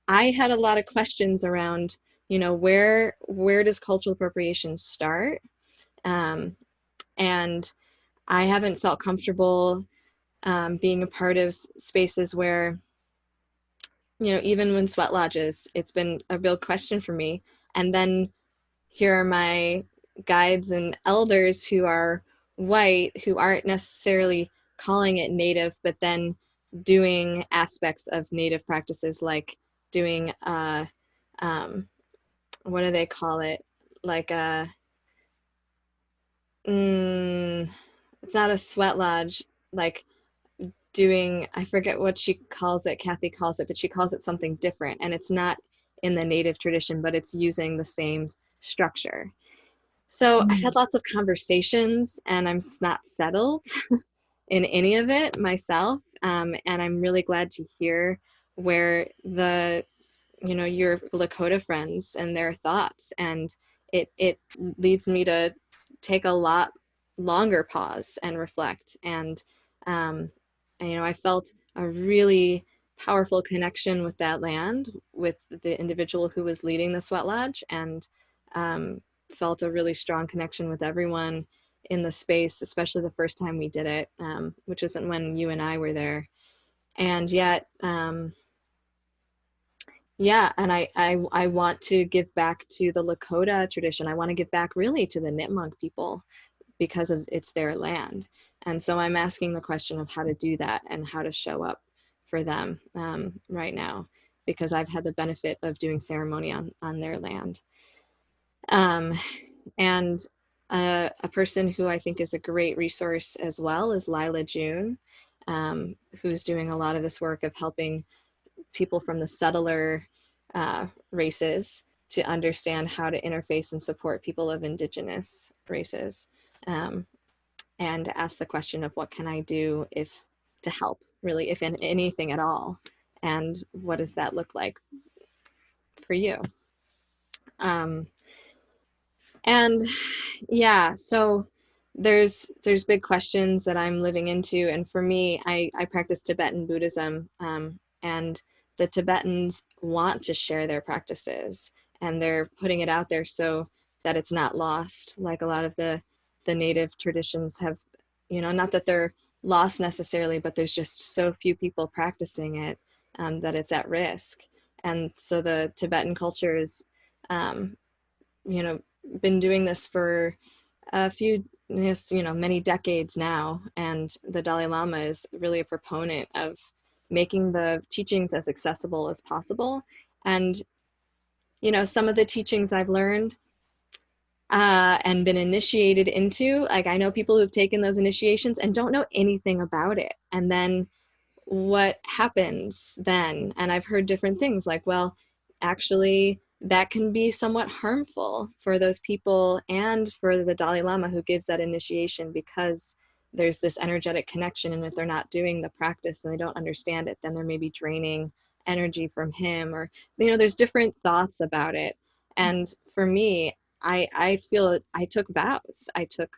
Speaker 1: had a lot of questions around, where does cultural appropriation start? And I haven't felt comfortable being a part of spaces where, even when sweat lodges, it's been a real question for me. And then here are my guides and elders who are white, who aren't necessarily calling it native, but then doing aspects of native practices, like doing what do they call it? Like it's not a sweat lodge, like doing, I forget what she calls it, Kathy calls it, but she calls it something different. And it's not in the native tradition, but it's using the same structure. So I've had lots of conversations, and I'm not settled in any of it myself. And I'm really glad to hear where your Lakota friends and their thoughts. And it leads me to take a lot longer pause and reflect. And I felt a really powerful connection with that land, with the individual who was leading the sweat lodge, and felt a really strong connection with everyone in the space, especially the first time we did it, which isn't when you and I were there. And yet, and I want to give back to the Lakota tradition. I want to give back really to the Nipmuc people, because it's their land. And so I'm asking the question of how to do that and how to show up for them right now, because I've had the benefit of doing ceremony on their land. And a person who I think is a great resource as well is Lila June, who's doing a lot of this work of helping people from the settler races to understand how to interface and support people of indigenous races, and ask the question of what can I do to help, really, if in anything at all, and what does that look like for you? And yeah, so there's big questions that I'm living into. And for me, I practice Tibetan Buddhism, and the Tibetans want to share their practices, and they're putting it out there so that it's not lost, like a lot of the native traditions have, not that they're lost necessarily, but there's just so few people practicing it that it's at risk. And so the Tibetan culture is, been doing this for a few, many decades now. And the Dalai Lama is really a proponent of making the teachings as accessible as possible. And, some of the teachings I've learned and been initiated into, like, I know people who've taken those initiations and don't know anything about it. And then what happens then? And I've heard different things, like, well, actually, that can be somewhat harmful for those people and for the Dalai Lama who gives that initiation, because there's this energetic connection. And if they're not doing the practice and they don't understand it, then they're maybe draining energy from him, or, there's different thoughts about it. And for me, I feel I took vows. I took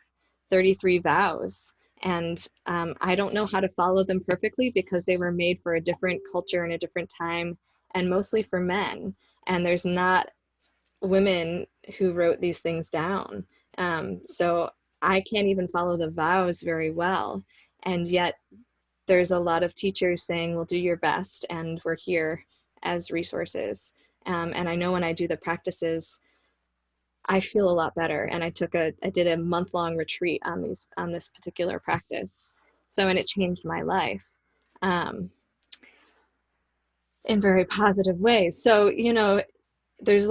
Speaker 1: 33 vows. And I don't know how to follow them perfectly, because they were made for a different culture and a different time, and mostly for men. And there's not women who wrote these things down. So I can't even follow the vows very well. And yet there's a lot of teachers saying, well, do your best, and we're here as resources. And I know when I do the practices, I feel a lot better. And I did a month-long retreat on this particular practice. So, and it changed my life in very positive ways. So, you know, there's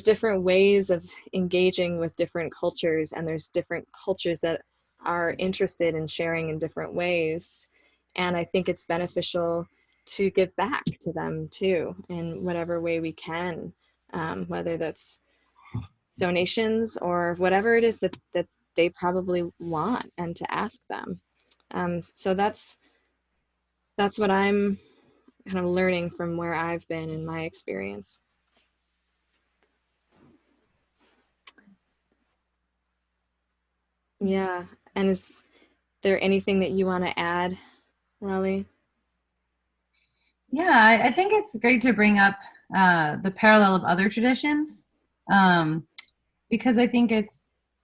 Speaker 1: different ways of engaging with different cultures, and there's different cultures that are interested in sharing in different ways. And I think it's beneficial to give back to them too, in whatever way we can, whether that's donations or whatever it is that they probably want, and to ask them. So that's what I'm kind of learning from where I've been in my experience. Yeah. And is there anything that you want to add, Lolly?
Speaker 4: Yeah, I think it's great to bring up the parallel of other traditions, because I think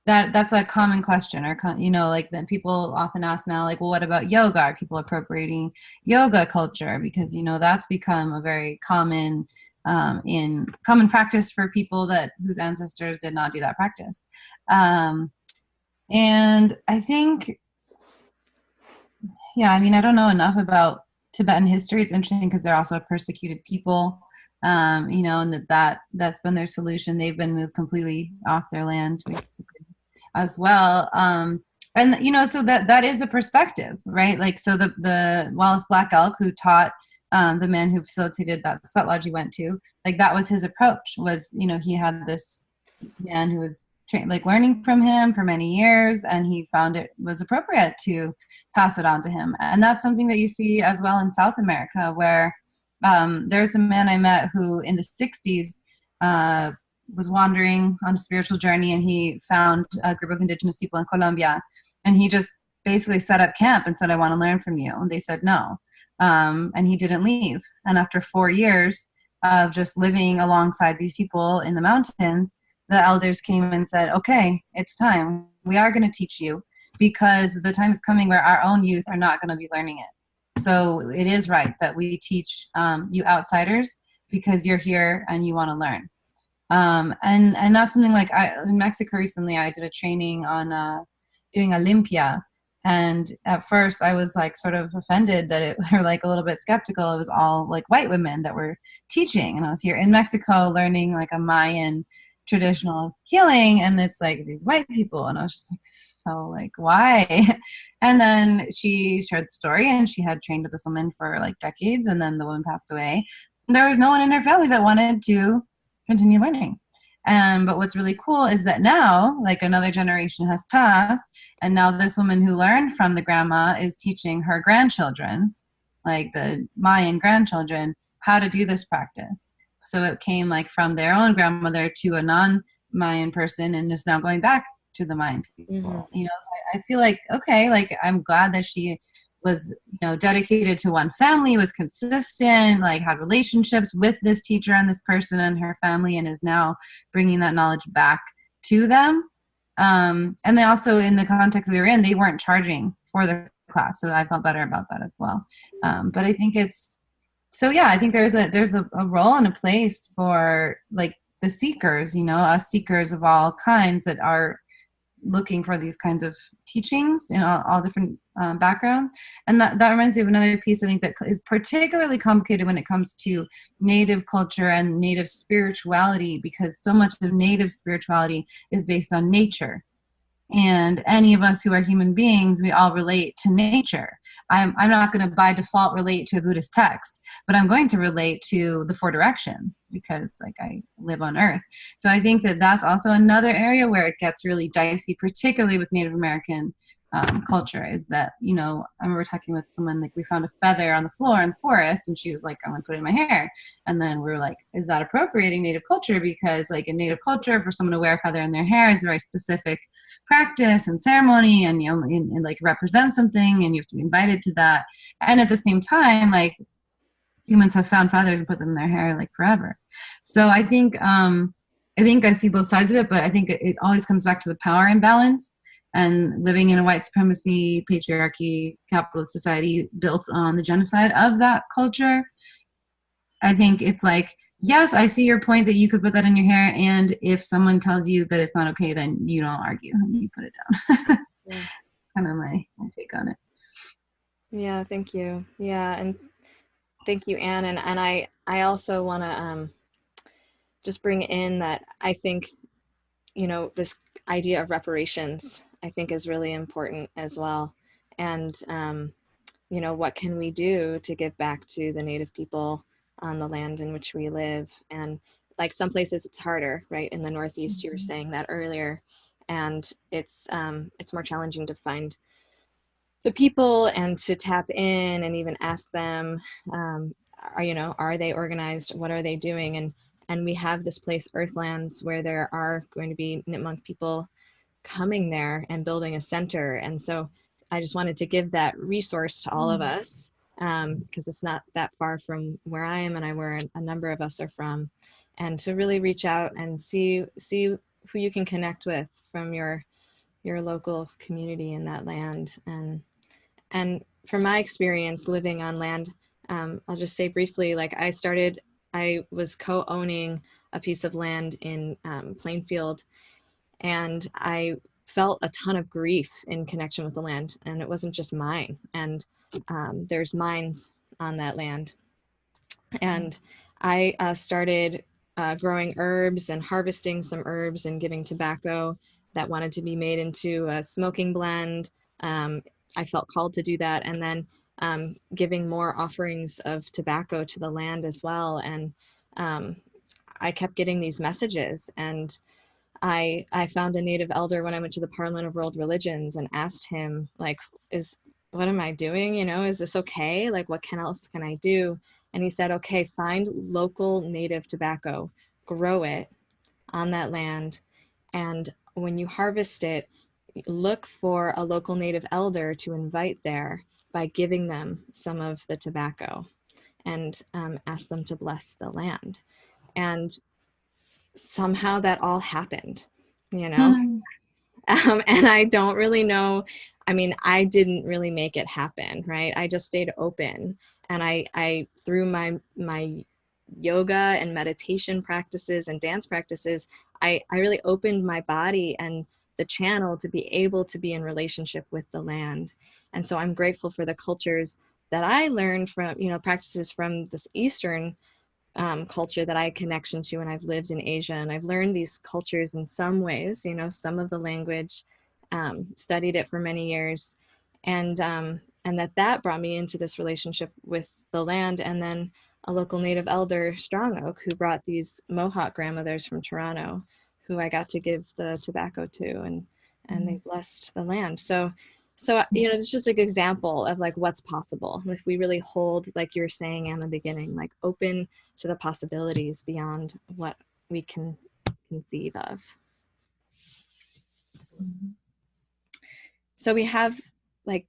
Speaker 4: that's a common question, or you know, like that people often ask now, like, well, what about yoga? Are people appropriating yoga culture? Because, you know, that's become a very common common practice for people whose ancestors did not do that practice. And I think, yeah, I mean, I don't know enough about Tibetan history. It's interesting because they're also a persecuted people, you know, and that's been their solution. They've been moved completely off their land, basically, as well. And, you know, so that is a perspective, right? Like, so the Wallace Black Elk, who taught the man who facilitated that sweat lodge you went to, like, that was his approach, was, you know, he had this man who was like learning from him for many years, and he found it was appropriate to pass it on to him. And that's something that you see as well in South America, where there's a man I met who in the 60s was wandering on a spiritual journey, and he found a group of indigenous people in Colombia, and he just basically set up camp and said, I want to learn from you. And they said no. And he didn't leave. And after 4 years of just living alongside these people in the mountains, the elders came and said, okay, it's time. We are going to teach you, because the time is coming where our own youth are not going to be learning it. So it is right that we teach you outsiders, because you're here and you want to learn. And that's something like in Mexico recently, I did a training on doing Olympia. And at first I was like sort of offended that or like a little bit skeptical. It was all like white women that were teaching. And I was here in Mexico learning like a Mayan traditional healing, and it's like these white people, and I was just like, so like, why? And then she shared the story, and she had trained with this woman for like decades, and then the woman passed away, and there was no one in her family that wanted to continue learning. But what's really cool is that now, like, another generation has passed, and now this woman who learned from the grandma is teaching her grandchildren, like the Mayan grandchildren, how to do this practice. So it came like from their own grandmother to a non-Mayan person, and is now going back to the Mayan people. Mm-hmm. You know, so I feel like, okay, like, I'm glad that she was, you know, dedicated to one family, was consistent, like had relationships with this teacher and this person and her family, and is now bringing that knowledge back to them. And they also, in the context they were in, they weren't charging for the class, so I felt better about that as well. But I think so yeah, I think there's a role and a place for like the seekers, you know, us seekers of all kinds that are looking for these kinds of teachings in all different backgrounds. And that reminds me of another piece I think that is particularly complicated when it comes to Native culture and Native spirituality, because so much of Native spirituality is based on nature. And any of us who are human beings, we all relate to nature. I'm not going to by default relate to a Buddhist text, but I'm going to relate to the four directions, because like I live on earth. So I think that that's also another area where it gets really dicey, particularly with Native American culture, is that, you know, I remember talking with someone, like, we found a feather on the floor in the forest, and she was like, I'm going to put it in my hair. And then we were like, is that appropriating Native culture? Because like in Native culture, for someone to wear a feather in their hair is a very specific practice and ceremony, and, you know, and like represent something, and you have to be invited to that. And at the same time, like, humans have found feathers and put them in their hair like forever. So I think I see both sides of it, but I think it always comes back to the power imbalance. and living in a white supremacy, patriarchy, capitalist society built on the genocide of that culture. I think it's like, yes, I see your point that you could put that in your hair, and if someone tells you that it's not okay, then you don't argue, you put it down.
Speaker 1: Yeah.
Speaker 4: Kind of my take on it.
Speaker 1: Yeah, thank you. Yeah, and thank you, Anne. And I also want to just bring in that I think, this idea of reparations, I think, is really important as well. And, what can we do to give back to the Native people on the land in which we live? And like some places it's harder, right? In the Northeast, you were saying that earlier. And it's more challenging to find the people and to tap in and even ask them, are they organized? What are they doing? And we have this place, Earthlands, where there are going to be Nipmuc people coming there and building a center. And so I just wanted to give that resource to all of us, because it's not that far from where I am and where a number of us are from, and to really reach out and see who you can connect with from your local community in that land. And from my experience living on land, I'll just say briefly, like I was co-owning a piece of land in Plainfield, and I felt a ton of grief in connection with the land, and it wasn't just mine. And there's mines on that land. And I started growing herbs and harvesting some herbs and giving tobacco that wanted to be made into a smoking blend. I felt called to do that, and then giving more offerings of tobacco to the land as well. And I kept getting these messages, and I found a Native elder when I went to the Parliament of World Religions and asked him, like, what am I doing? Is this okay? Like, what else can I do? And he said, okay, find local native tobacco, grow it on that land, and when you harvest it, look for a local native elder to invite there by giving them some of the tobacco, and ask them to bless the land. And somehow that all happened, and I don't really know. I mean, I didn't really make it happen, right? I just stayed open, and I through my yoga and meditation practices and dance practices, I really opened my body and the channel to be able to be in relationship with the land. And so I'm grateful for the cultures that I learned from, practices from this Eastern culture that I connection to, and I've lived in Asia, and I've learned these cultures in some ways, some of the language, studied it for many years, and that brought me into this relationship with the land. And then a local native elder, Strong Oak, who brought these Mohawk grandmothers from Toronto, who I got to give the tobacco to, and they blessed the land. So it's just an example of like what's possible if we really hold, like you were saying in the beginning, like open to the possibilities beyond what we can conceive of. So we have like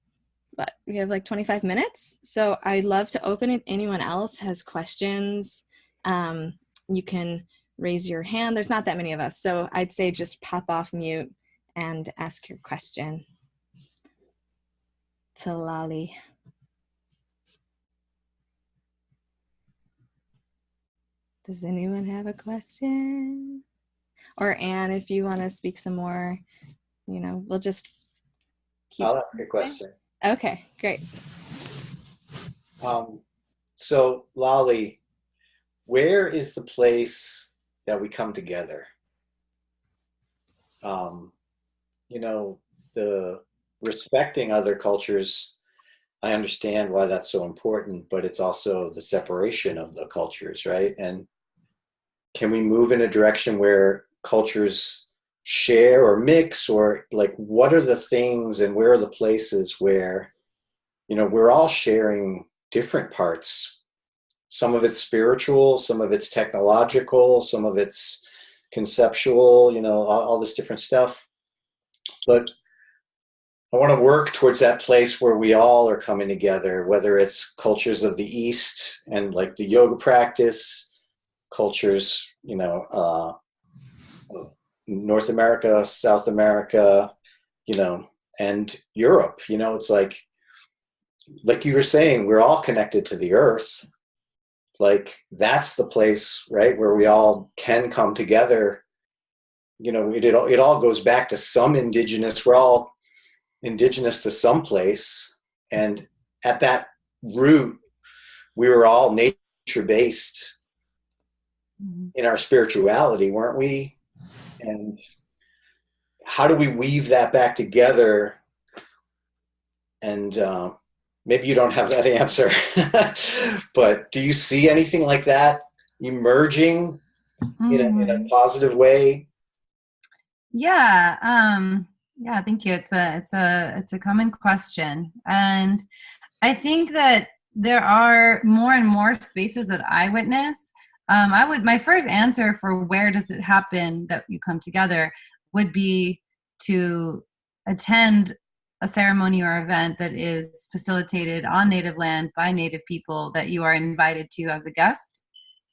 Speaker 1: 25 minutes. So I'd love to open it. Anyone else has questions, you can raise your hand. There's not that many of us, so I'd say just pop off mute and ask your question to Lali. Does anyone have a question? Or Anne, if you want to speak some more, we'll just keep.
Speaker 3: I'll ask a question.
Speaker 1: Okay, great.
Speaker 3: So Lali, where is the place that we come together? The respecting other cultures, I understand why that's so important, but it's also the separation of the cultures, right? And can we move in a direction where cultures share or mix, or like what are the things and where are the places where, we're all sharing different parts? Some of it's spiritual, some of it's technological, some of it's conceptual, all this different stuff. But I want to work towards that place where we all are coming together, whether it's cultures of the East and like the yoga practice, cultures, North America, South America, and Europe. It's like you were saying, we're all connected to the earth. Like, that's the place, right, where we all can come together. It all goes back to some indigenous. We're all indigenous to some place. And at that root, we were all nature-based in our spirituality, weren't we? And how do we weave that back together? And maybe you don't have that answer, but do you see anything like that emerging in a positive way?
Speaker 4: Yeah. Yeah. Thank you. It's a common question, and I think that there are more and more spaces that I witness. My first answer for where does it happen that you come together would be to attend a ceremony or event that is facilitated on native land by native people that you are invited to as a guest.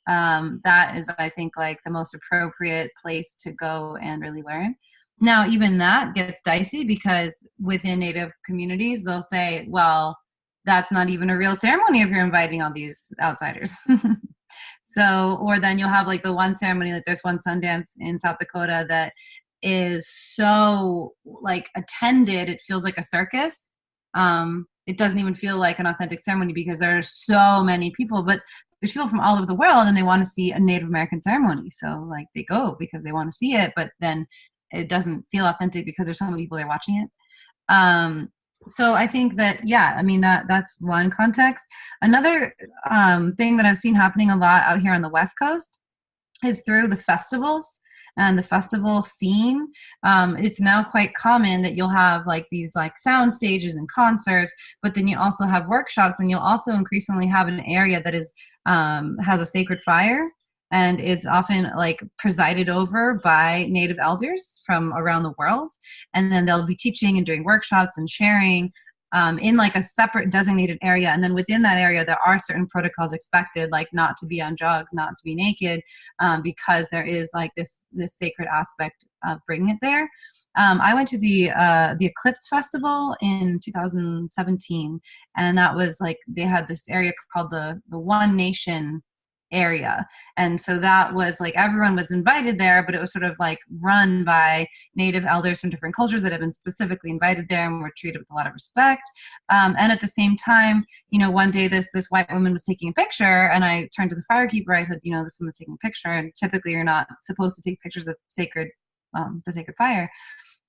Speaker 4: That is, I think, like the most appropriate place to go and really learn. Now, even that gets dicey because within native communities, they'll say, well, that's not even a real ceremony if you're inviting all these outsiders. So, or then you'll have like the one ceremony, like there's one Sundance in South Dakota that is so like attended, it feels like a circus. It doesn't even feel like an authentic ceremony because there are so many people, but there's people from all over the world and they want to see a Native American ceremony. So like they go because they want to see it, but then it doesn't feel authentic because there's so many people there watching it. So I think that, yeah, I mean, that's one context. Another thing that I've seen happening a lot out here on the West Coast is through the festivals and the festival scene. It's now quite common that you'll have like these like sound stages and concerts, but then you also have workshops, and you'll also increasingly have an area that is has a sacred fire, and it's often like presided over by native elders from around the world. And then they'll be teaching and doing workshops and sharing in like a separate designated area. And then within that area, there are certain protocols expected, like not to be on drugs, not to be naked, because there is like this sacred aspect of bringing it there. I went to the Eclipse Festival in 2017, and that was like, they had this area called the One Nation area. And so that was like, everyone was invited there, but it was sort of like run by native elders from different cultures that had been specifically invited there and were treated with a lot of respect. And at the same time, one day this white woman was taking a picture, and I turned to the firekeeper. I said, this woman's taking a picture, and typically you're not supposed to take pictures of the sacred fire.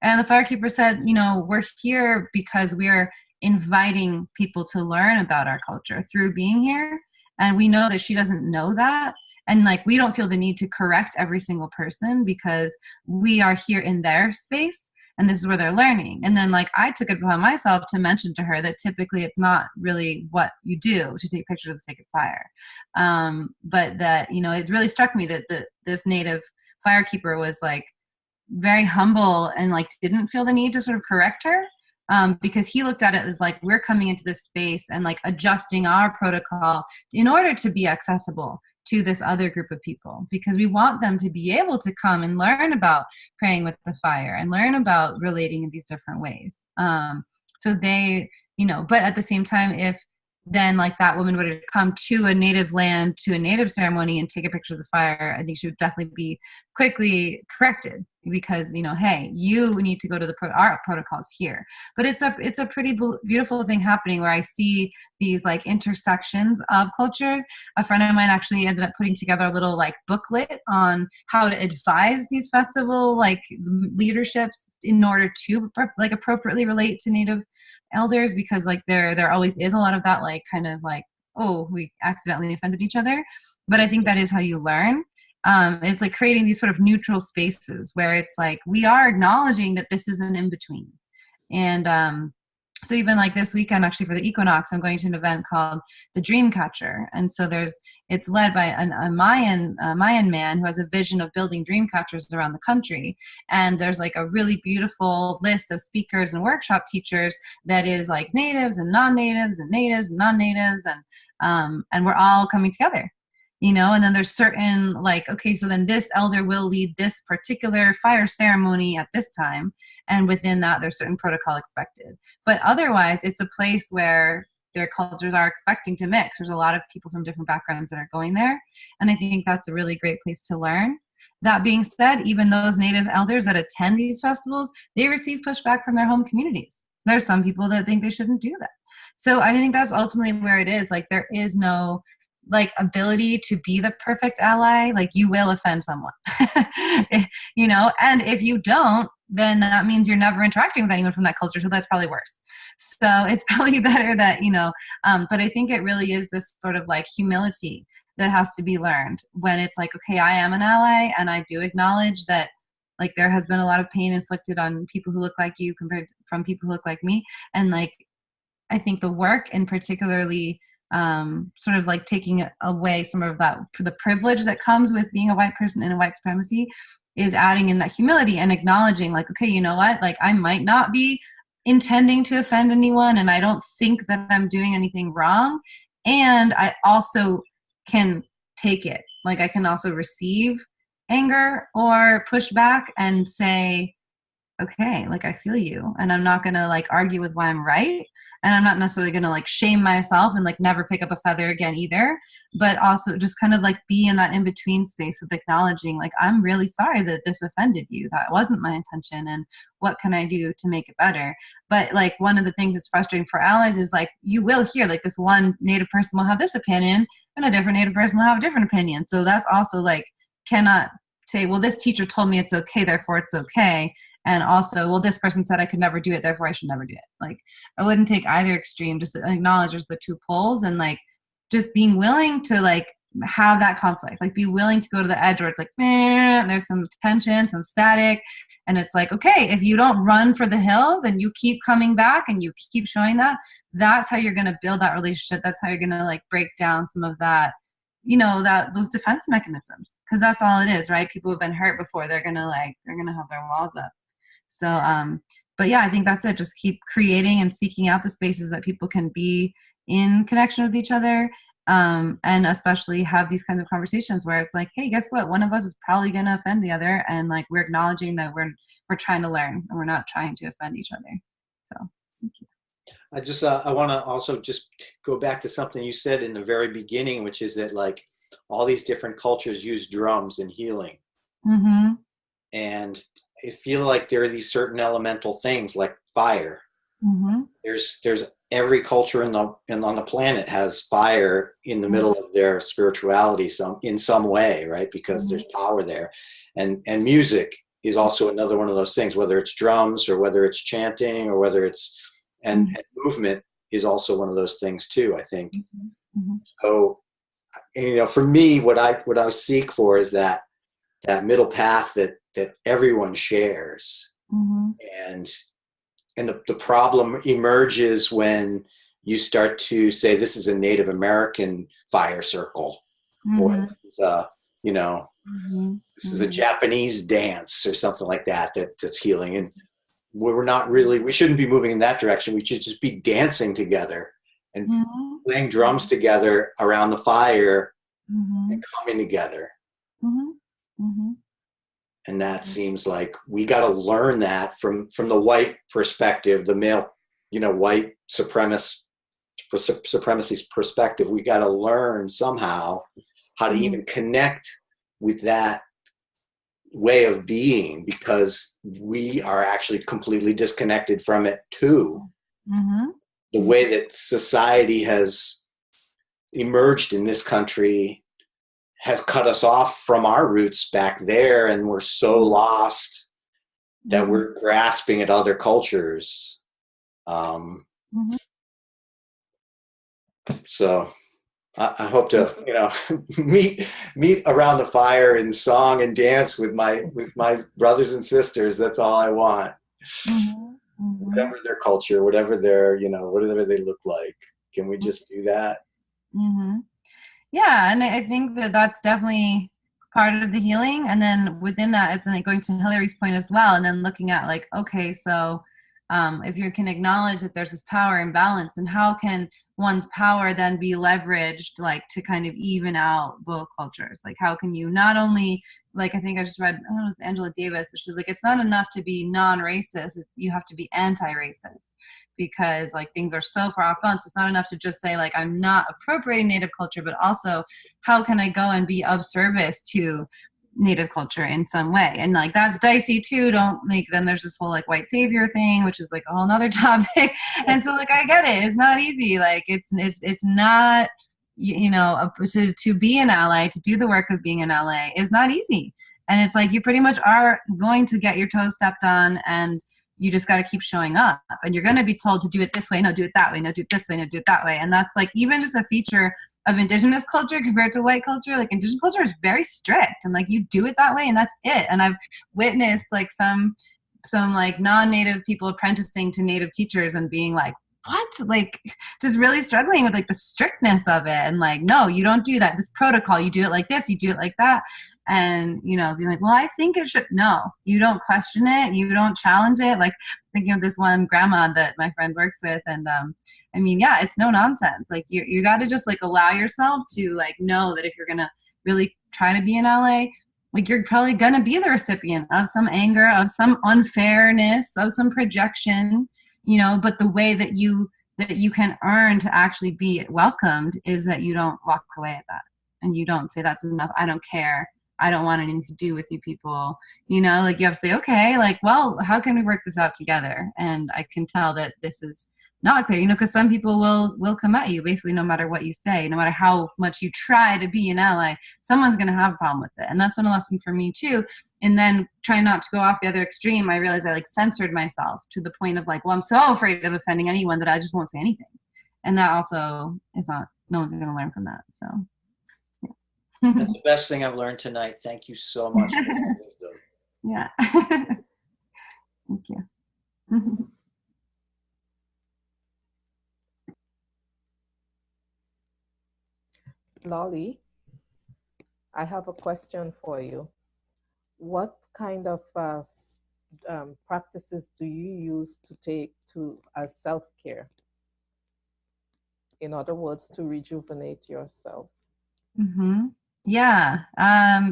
Speaker 4: And the firekeeper said, we're here because we're inviting people to learn about our culture through being here. And we know that she doesn't know that. And like, we don't feel the need to correct every single person because we are here in their space and this is where they're learning. And then like, I took it upon myself to mention to her that typically it's not really what you do to take pictures of the sacred fire. But that, it really struck me that this native firekeeper was like very humble and like didn't feel the need to sort of correct her. Because he looked at it as like, we're coming into this space and like adjusting our protocol in order to be accessible to this other group of people, because we want them to be able to come and learn about praying with the fire and learn about relating in these different ways. So they, but at the same time, if then like that woman would have come to a native land, to a native ceremony and take a picture of the fire, I think she would definitely be quickly corrected because, hey, you need to go to our protocols here. But it's a pretty beautiful thing happening where I see these like intersections of cultures. A friend of mine actually ended up putting together a little like booklet on how to advise these festival like leaderships in order to like appropriately relate to native elders, because like there always is a lot of that like kind of like, oh, we accidentally offended each other. But I think that is how you learn. It's like creating these sort of neutral spaces where it's like we are acknowledging that this is an in-between. And so even like this weekend, actually for the equinox, I'm going to an event called the Dream Catcher. And so it's led by a Mayan man who has a vision of building dream catchers around the country. And there's like a really beautiful list of speakers and workshop teachers that is like natives and non-natives and natives and non-natives. And we're all coming together. you know, and then there's certain like, okay, so then this elder will lead this particular fire ceremony at this time. And within that, there's certain protocol expected. But otherwise, it's a place where their cultures are expecting to mix. There's a lot of people from different backgrounds that are going there. And I think that's a really great place to learn. That being said, even those Native elders that attend these festivals, they receive pushback from their home communities. There's some people that think they shouldn't do that. So I think that's ultimately where it is. Like, there is no like ability to be the perfect ally. Like, you will offend someone, you know, and if you don't, then that means you're never interacting with anyone from that culture. So that's probably worse. So it's probably better that, you know, but I think it really is this sort of like humility that has to be learned when it's like, okay, I am an ally and I do acknowledge that like there has been a lot of pain inflicted on people who look like you compared from people who look like me. And like, I think the work and particularly sort of like taking away some of that, the privilege that comes with being a white person in a white supremacy is adding in that humility and acknowledging like, okay, you know what, like I might not be intending to offend anyone and I don't think that I'm doing anything wrong. And I also can take it. Like I can also receive anger or push back and say, okay, like I feel you. And I'm not gonna like argue with why I'm right. And I'm not necessarily gonna like shame myself and like never pick up a feather again either. But also just kind of like be in that in-between space with acknowledging like, I'm really sorry that this offended you. That wasn't my intention. And what can I do to make it better? But like one of the things that's frustrating for allies is like, you will hear like this one Native person will have this opinion and a different Native person will have a different opinion. So that's also like, cannot say, well, this teacher told me it's okay, therefore it's okay. And also, well, this person said I could never do it, therefore I should never do it. Like, I wouldn't take either extreme, just acknowledge there's the two poles and like, just being willing to like have that conflict, like be willing to go to the edge where it's like, there's some tension, some static. And it's like, okay, if you don't run for the hills and you keep coming back and you keep showing that, that's how you're going to build that relationship. That's how you're going to like break down some of that, you know, that those defense mechanisms, because that's all it is, right? People who've been hurt before, they're gonna have their walls up. So but yeah, I think that's it. Just keep creating and seeking out the spaces that people can be in connection with each other, and especially have these kinds of conversations where it's like, hey, guess what, one of us is probably gonna offend the other, and like we're acknowledging that we're trying to learn and we're not trying to offend each other. So thank you.
Speaker 3: I want to also just go back to something you said in the very beginning, which is that like all these different cultures use drums in healing.
Speaker 4: Mm-hmm.
Speaker 3: And I feel like there are these certain elemental things like fire.
Speaker 4: Mm-hmm.
Speaker 3: There's every culture on the planet has fire in the middle of their spirituality in some way, right? Because there's power there. And music is also another one of those things, whether it's drums or whether it's chanting or whether it's and movement is also one of those things too, I think. Mm-hmm. So, you know, for me, what I seek for is that middle path that everyone shares. Mm-hmm. And the problem emerges when you start to say this is a Native American fire circle, or this is this is a Japanese dance or something like that's healing. And we shouldn't be moving in that direction. We should just be dancing together and playing drums together around the fire and coming together. And that seems like we got to learn that from the white perspective, the male, white supremacy's perspective. We got to learn somehow how to even connect with that way of being, because we are actually completely disconnected from it too. The way that society has emerged in this country has cut us off from our roots back there, and we're so lost that we're grasping at other cultures. So I hope to, meet around the fire in song and dance with my brothers and sisters. That's all I want. Whatever their culture, whatever their, whatever they look like. Can we just do that?
Speaker 4: Yeah, and I think that that's definitely part of the healing. And then within that, it's like going to Hillary's point as well, and then looking at like, okay, so if you can acknowledge that there's this power imbalance, and how can one's power then be leveraged like to kind of even out both cultures? Like how can you not only, like I think I just read, I don't know, it's Angela Davis, but she was like, it's not enough to be non-racist, you have to be anti-racist, because like things are so far off balance. It's not enough to just say like I'm not appropriating Native culture, but also how can I go and be of service to Native culture in some way? And like that's dicey too. Don't like, then there's this whole like white savior thing, which is like a whole nother topic. And so like I get it, it's not easy. Like it's not, you know, to be an ally, to do the work of being an ally is not easy. And it's like you pretty much are going to get your toes stepped on, and you just got to keep showing up, and you're going to be told to do it this way, no, do it that way, no, do it this way, no, do it that way. And that's like even just a feature of indigenous culture compared to white culture. Like indigenous culture is very strict, and like you do it that way and that's it. And I've witnessed like some like non-native people apprenticing to native teachers and being like, what? Like just really struggling with like the strictness of it, and like, no, you don't do that, this protocol, you do it like this, you do it like that. And you know, being like, well, I think it should. No, you don't question it, you don't challenge it. Like thinking of this one grandma that my friend works with, and I mean, yeah, it's no nonsense. Like you got to just like allow yourself to like know that if you're gonna really try to be an ally, like you're probably gonna be the recipient of some anger, of some unfairness, of some projection, you know. But the way that you can earn to actually be welcomed is that you don't walk away at that, and you don't say that's enough, I don't care, I don't want anything to do with you people, you know. Like you have to say, okay, like, well, how can we work this out together? And I can tell that this is not clear, you know, because some people will come at you basically no matter what you say, no matter how much you try to be an ally, someone's going to have a problem with it. And that's been a lesson for me too. And then trying not to go off the other extreme, I realized I like censored myself to the point of like, well, I'm so afraid of offending anyone that I just won't say anything. And that also is not, no one's going to learn from that. So yeah.
Speaker 3: That's the best thing I've learned tonight. Thank you so much for your wisdom.
Speaker 4: Yeah. Thank you.
Speaker 2: Lolly, I have a question for you. What kind of practices do you use to take to as self-care? In other words, to rejuvenate yourself.
Speaker 4: Mm-hmm. Yeah,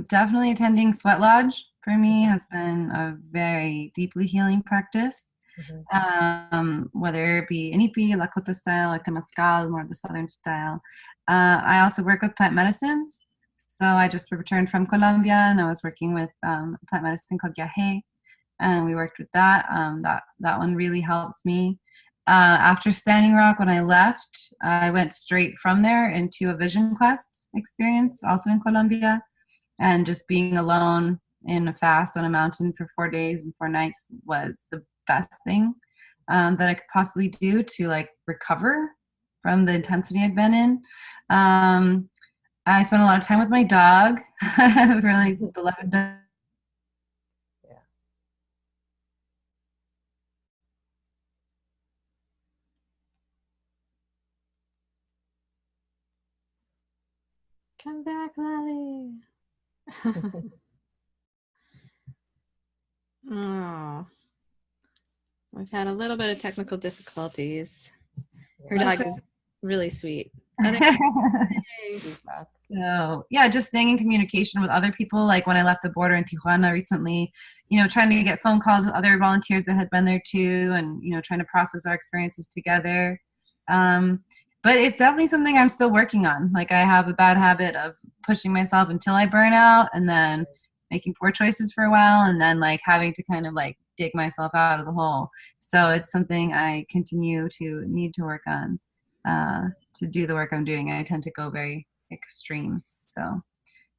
Speaker 4: definitely attending Sweat Lodge for me has been a very deeply healing practice. Whether it be Inipi, Lakota style, or Temazcal, more of the southern style. I also work with plant medicines. So I just returned from Colombia, and I was working with plant medicine called Yahe, and we worked with that. That one really helps me. After Standing Rock, when I left, I went straight from there into a Vision Quest experience, also in Colombia, and just being alone in a fast on a mountain for 4 days and 4 nights was the best thing that I could possibly do to like recover from the intensity I'd been in. I spent a lot of time with my dog, really beloved dog.
Speaker 1: Come back, Lolly. Oh, we've had a little bit of technical difficulties. Her dog is really sweet.
Speaker 4: So yeah, just staying in communication with other people. Like when I left the border in Tijuana recently, you know, trying to get phone calls with other volunteers that had been there too, and you know, trying to process our experiences together. But it's definitely something I'm still working on. Like I have a bad habit of pushing myself until I burn out, and then making poor choices for a while, and then like having to kind of like dig myself out of the hole. So it's something I continue to need to work on. To do the work I'm doing, I tend to go very extremes. So,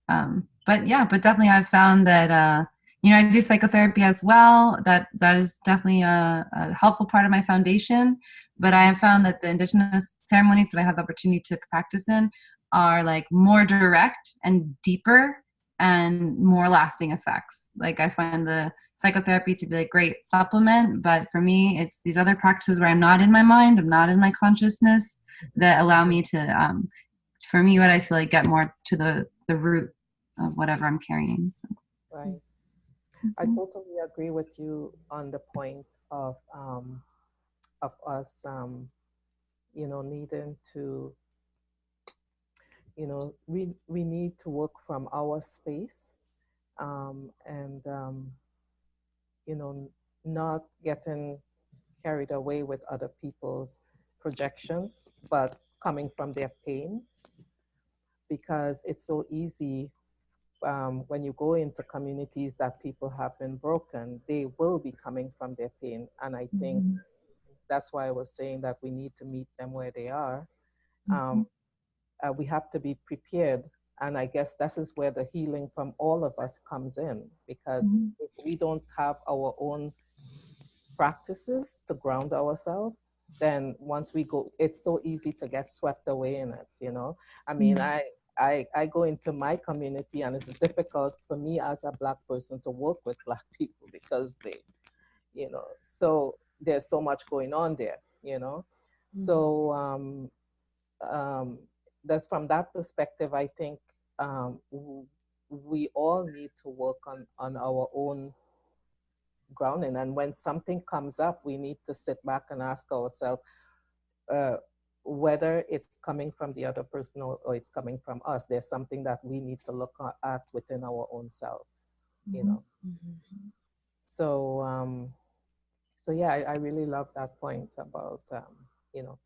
Speaker 4: but definitely I've found that, you know, I do psychotherapy as well. That is definitely a helpful part of my foundation. But I have found that the indigenous ceremonies that I have the opportunity to practice in are like more direct and deeper and more lasting effects. Like I find the psychotherapy to be a great supplement, but for me, it's these other practices where I'm not in my mind, I'm not in my consciousness, that allow me to, for me, what I feel like get more to the root of whatever I'm carrying. So.
Speaker 2: Right. I totally agree with you on the point of us, needing to, we need to work from our space, and not getting carried away with other people's projections, but coming from their pain, because it's so easy. When you go into communities that people have been broken, they will be coming from their pain. And I think that's why I was saying that we need to meet them where they are. We have to be prepared. And I guess this is where the healing from all of us comes in, because if we don't have our own practices to ground ourselves, then once we go, it's so easy to get swept away in it. I mean, I go into my community, and it's difficult for me as a Black person to work with Black people, because so there's so much going on there. So that's from that perspective, I think we all need to work on our own grounding. And when something comes up, we need to sit back and ask ourselves whether it's coming from the other person or it's coming from us. There's something that we need to look at within our own self. So yeah, I really love that point about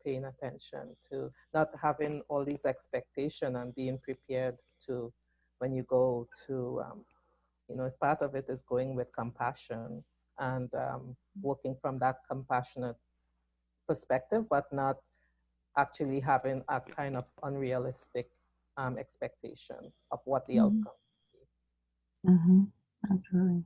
Speaker 2: paying attention to not having all these expectations and being prepared to, when you go to as part of it is going with compassion and working from that compassionate perspective, but not actually having a kind of unrealistic expectation of what the outcome will be.
Speaker 4: Absolutely.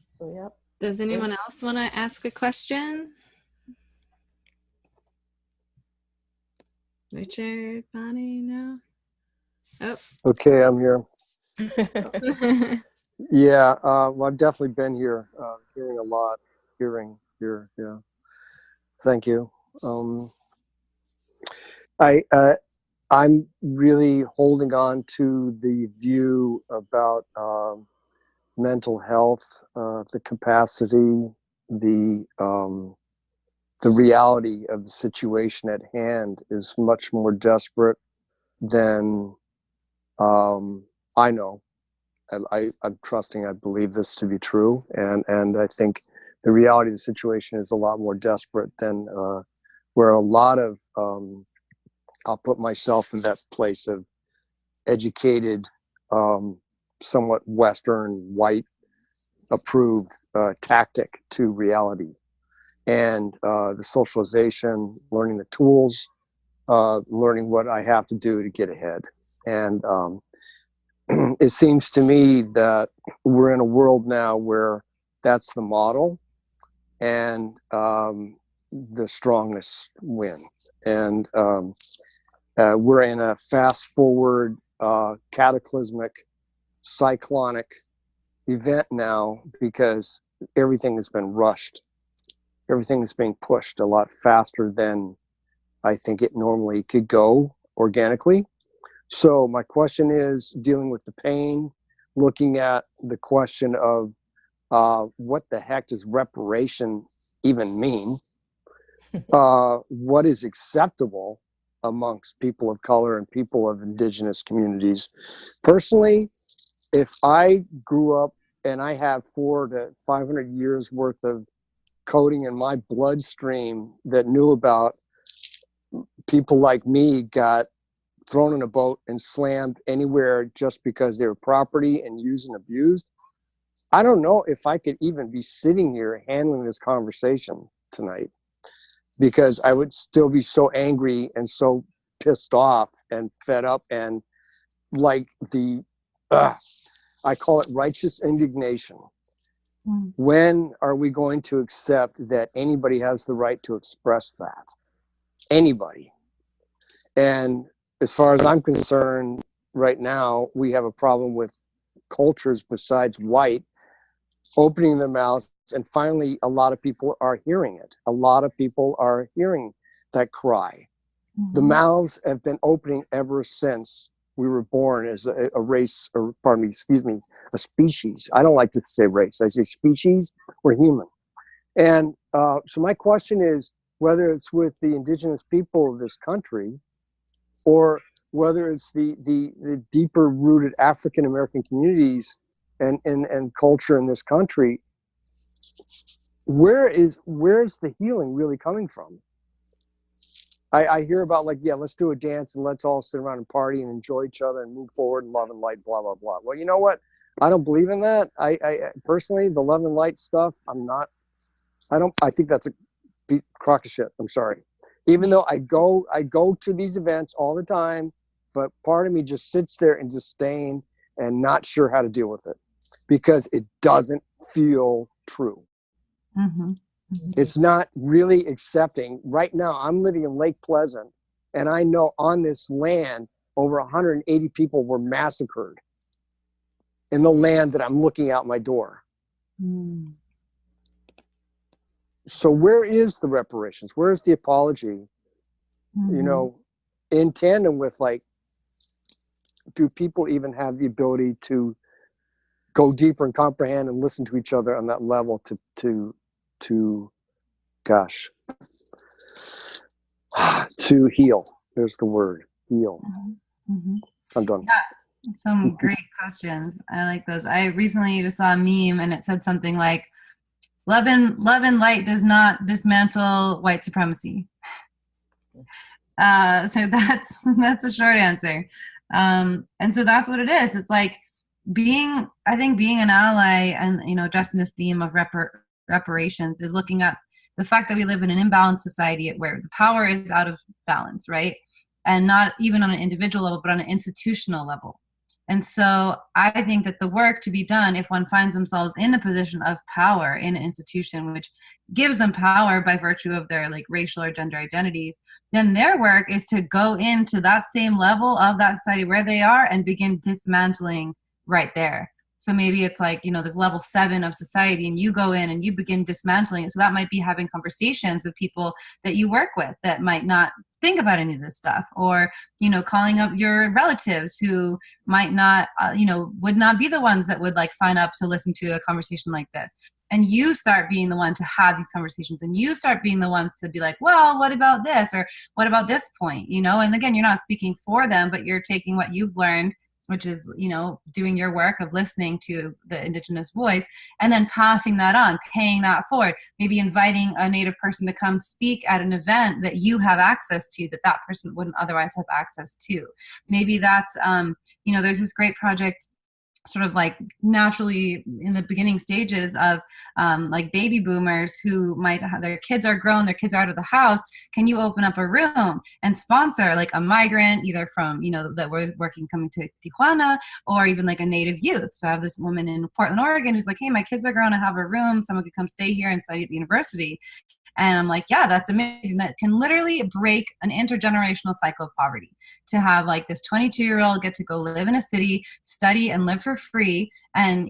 Speaker 2: So yeah.
Speaker 1: Does anyone else want to ask a question? Richard, Bonnie, no? Oh.
Speaker 6: Okay, I'm here. Yeah, well, I've definitely been here, hearing a lot, hearing here. Yeah, thank you. I'm really holding on to the view about mental health, the capacity, the reality of the situation at hand is much more desperate than I know. I'm trusting, I believe this to be true. And I think the reality of the situation is a lot more desperate than where a lot of, I'll put myself in that place of educated, somewhat Western, white approved tactic to reality. And the socialization, learning the tools, learning what I have to do to get ahead. And it seems to me that we're in a world now where that's the model, and the strongest win. And we're in a fast forward, cataclysmic, cyclonic event now, because everything has been rushed. Everything is being pushed a lot faster than I think it normally could go organically. So my question is dealing with the pain, looking at the question of what the heck does reparation even mean? What is acceptable amongst people of color and people of indigenous communities? Personally, if I grew up and I have 400 to 500 years worth of coding in my bloodstream that knew about people like me got thrown in a boat and slammed anywhere just because they were property and used and abused, I don't know if I could even be sitting here handling this conversation tonight, because I would still be so angry and so pissed off and fed up, and like I call it righteous indignation. When are we going to accept that anybody has the right to express that? Anybody. And as far as I'm concerned, right now, we have a problem with cultures besides white opening their mouths, and finally, a lot of people are hearing it. A lot of people are hearing that cry. The mouths have been opening ever since we were born as a race, or pardon me, excuse me, a species. I don't like to say race. I say species. We're human. And so my question is, whether it's with the indigenous people of this country, or whether it's the deeper rooted African American communities and culture in this country, where's the healing really coming from? I hear about, like, yeah, let's do a dance and let's all sit around and party and enjoy each other and move forward and love and light, blah, blah, blah. Well, you know what? I don't believe in that. I personally, the love and light stuff, I think that's a crock of shit. I'm sorry. Even though I go to these events all the time, but part of me just sits there in disdain and not sure how to deal with it because it doesn't feel true.
Speaker 4: Mm-hmm.
Speaker 6: It's not really accepting. Right now, I'm living in Lake Pleasant, and I know on this land, over 180 people were massacred in the land that I'm looking out my door.
Speaker 4: Mm.
Speaker 6: So where is the reparations? Where is the apology?
Speaker 4: Mm-hmm.
Speaker 6: You know, in tandem with, like, do people even have the ability to go deeper and comprehend and listen to each other on that level to heal? There's the word, heal.
Speaker 4: Mm-hmm.
Speaker 6: I'm done.
Speaker 4: Yeah, some great questions. I like those. I recently just saw a meme and it said something like, love and light does not dismantle white supremacy. So that's a short answer. And so that's what it is. It's like being an ally and, you know, addressing this theme of reparations is looking at the fact that we live in an imbalanced society where the power is out of balance, right? And not even on an individual level, but on an institutional level. And so I think that the work to be done, if one finds themselves in a position of power in an institution, which gives them power by virtue of their, like, racial or gender identities, then their work is to go into that same level of that society where they are and begin dismantling right there. So maybe it's like, you know, this level 7 of society, and you go in and you begin dismantling it. So that might be having conversations with people that you work with that might not think about any of this stuff, or, you know, calling up your relatives who might not, would not be the ones that would, like, sign up to listen to a conversation like this. And you start being the one to have these conversations, and you start being the ones to be like, well, what about this? Or what about this point? You know, and again, you're not speaking for them, but you're taking what you've learned, which is, you know, doing your work of listening to the indigenous voice and then passing that on, paying that forward, maybe inviting a Native person to come speak at an event that you have access to that person wouldn't otherwise have access to. Maybe that's, there's this great project sort of like naturally in the beginning stages of like baby boomers who might have, their kids are grown, their kids are out of the house. Can you open up a room and sponsor like a migrant, either from, that we're working coming to Tijuana, or even like a Native youth? So I have this woman in Portland, Oregon, who's like, hey, my kids are grown, I have a room, someone could come stay here and study at the university. And I'm like, yeah, that's amazing. That can literally break an intergenerational cycle of poverty. To have like this 22-year-old get to go live in a city, study and live for free. And,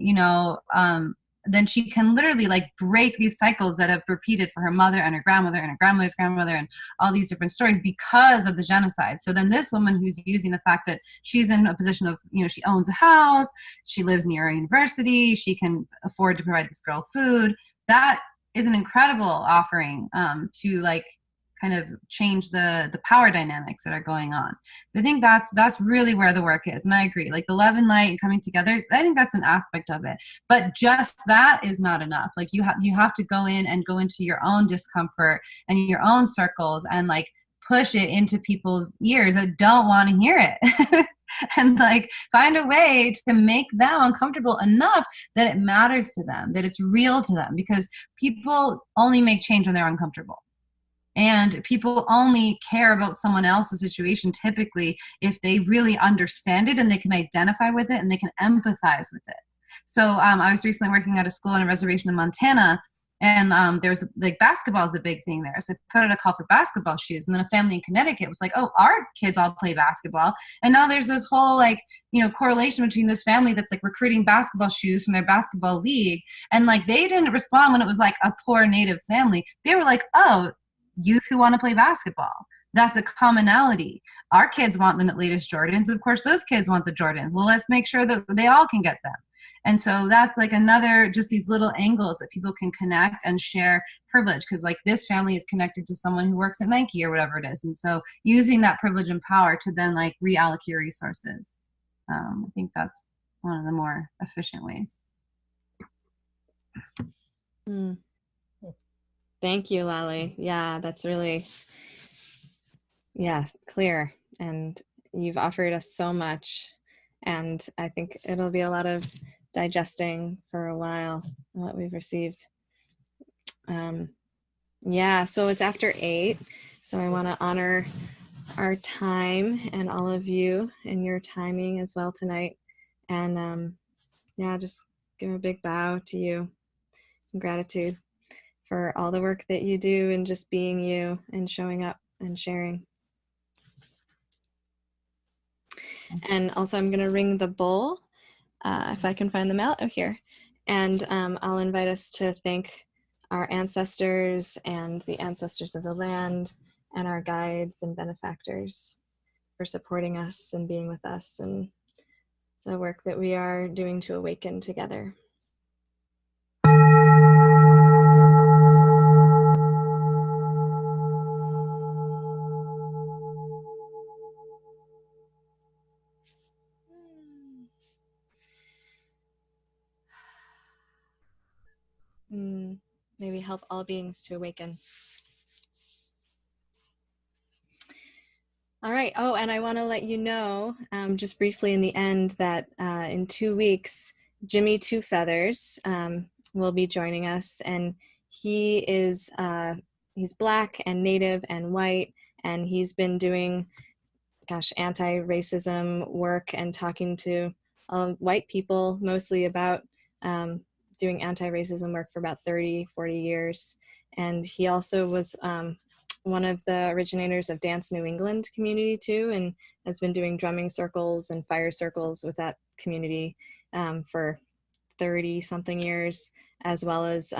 Speaker 4: then she can literally like break these cycles that have repeated for her mother and her grandmother and her grandmother's grandmother and all these different stories because of the genocide. So then this woman who's using the fact that she's in a position of, she owns a house, she lives near a university, she can afford to provide this girl food, that is an incredible offering to like kind of change the power dynamics that are going on. But I think that's really where the work is. And I agree, like the love and light and coming together, I think that's an aspect of it. But just that is not enough. Like you have to go in and go into your own discomfort and your own circles and like push it into people's ears that don't want to hear it. And like find a way to make them uncomfortable enough that it matters to them, that it's real to them, because people only make change when they're uncomfortable. And people only care about someone else's situation typically if they really understand it and they can identify with it and they can empathize with it. So I was recently working at a school on a reservation in Montana, and there's like basketball is a big thing there. So I put out a call for basketball shoes, and then a family in Connecticut was like, oh, our kids all play basketball. And now there's this whole like, correlation between this family that's like recruiting basketball shoes from their basketball league. And like, they didn't respond when it was like a poor Native family. They were like, oh, youth who want to play basketball. that's a commonality. Our kids want the latest Jordans. Of course, those kids want the Jordans. Well, let's make sure that they all can get them. And so that's like another, just these little angles that people can connect and share privilege. Because like this family is connected to someone who works at Nike or whatever it is. And so using that privilege and power to then like reallocate resources. I think that's one of the more efficient ways.
Speaker 1: Thank you, Lali. Yeah, that's really, clear. And you've offered us so much. And I think it'll be a lot of digesting for a while, what we've received. So it's after 8. So I want to honor our time and all of you and your timing as well tonight. And just give a big bow to you in gratitude for all the work that you do and just being you and showing up and sharing. And also I'm going to ring the bowl, if I can find them out here. And I'll invite us to thank our ancestors and the ancestors of the land and our guides and benefactors for supporting us and being with us and the work that we are doing to awaken together. May we help all beings to awaken. All right. Oh, and I want to let you know, just briefly in the end, that in 2 weeks, Jimmy Two Feathers will be joining us, and he is he's Black and Native and white, and he's been doing, anti-racism work and talking to white people mostly about doing anti-racism work for about 30, 40 years. And he also was one of the originators of Dance New England community too, and has been doing drumming circles and fire circles with that community for 30 something years, as well as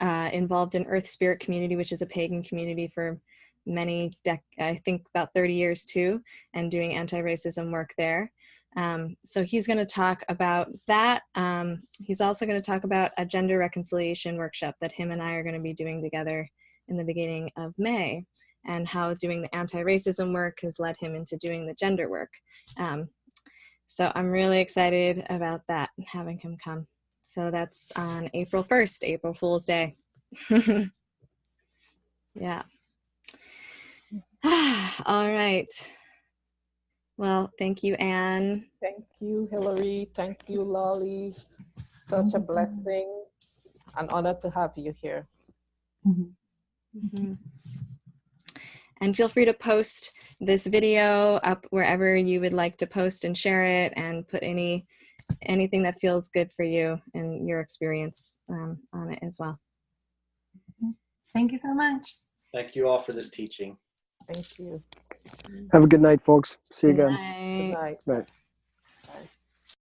Speaker 1: involved in Earth Spirit community, which is a pagan community for I think about 30 years too, and doing anti-racism work there. So he's going to talk about that. He's also going to talk about a gender reconciliation workshop that him and I are going to be doing together in the beginning of May, and how doing the anti-racism work has led him into doing the gender work. So I'm really excited about that, having him come. So that's on April 1st, April Fool's Day. Yeah. All right. Well, thank you, Anne.
Speaker 2: Thank you, Hillary. Thank you, Lolly. Such a blessing. An honor to have you here.
Speaker 1: Mm-hmm. And feel free to post this video up wherever you would like to post and share it, and put anything that feels good for you and your experience on it as well.
Speaker 4: Thank you so much.
Speaker 3: Thank you all for this teaching.
Speaker 2: Thank you.
Speaker 6: Have a good night, folks. See you again.
Speaker 1: Good night.
Speaker 2: Good night.
Speaker 6: Night.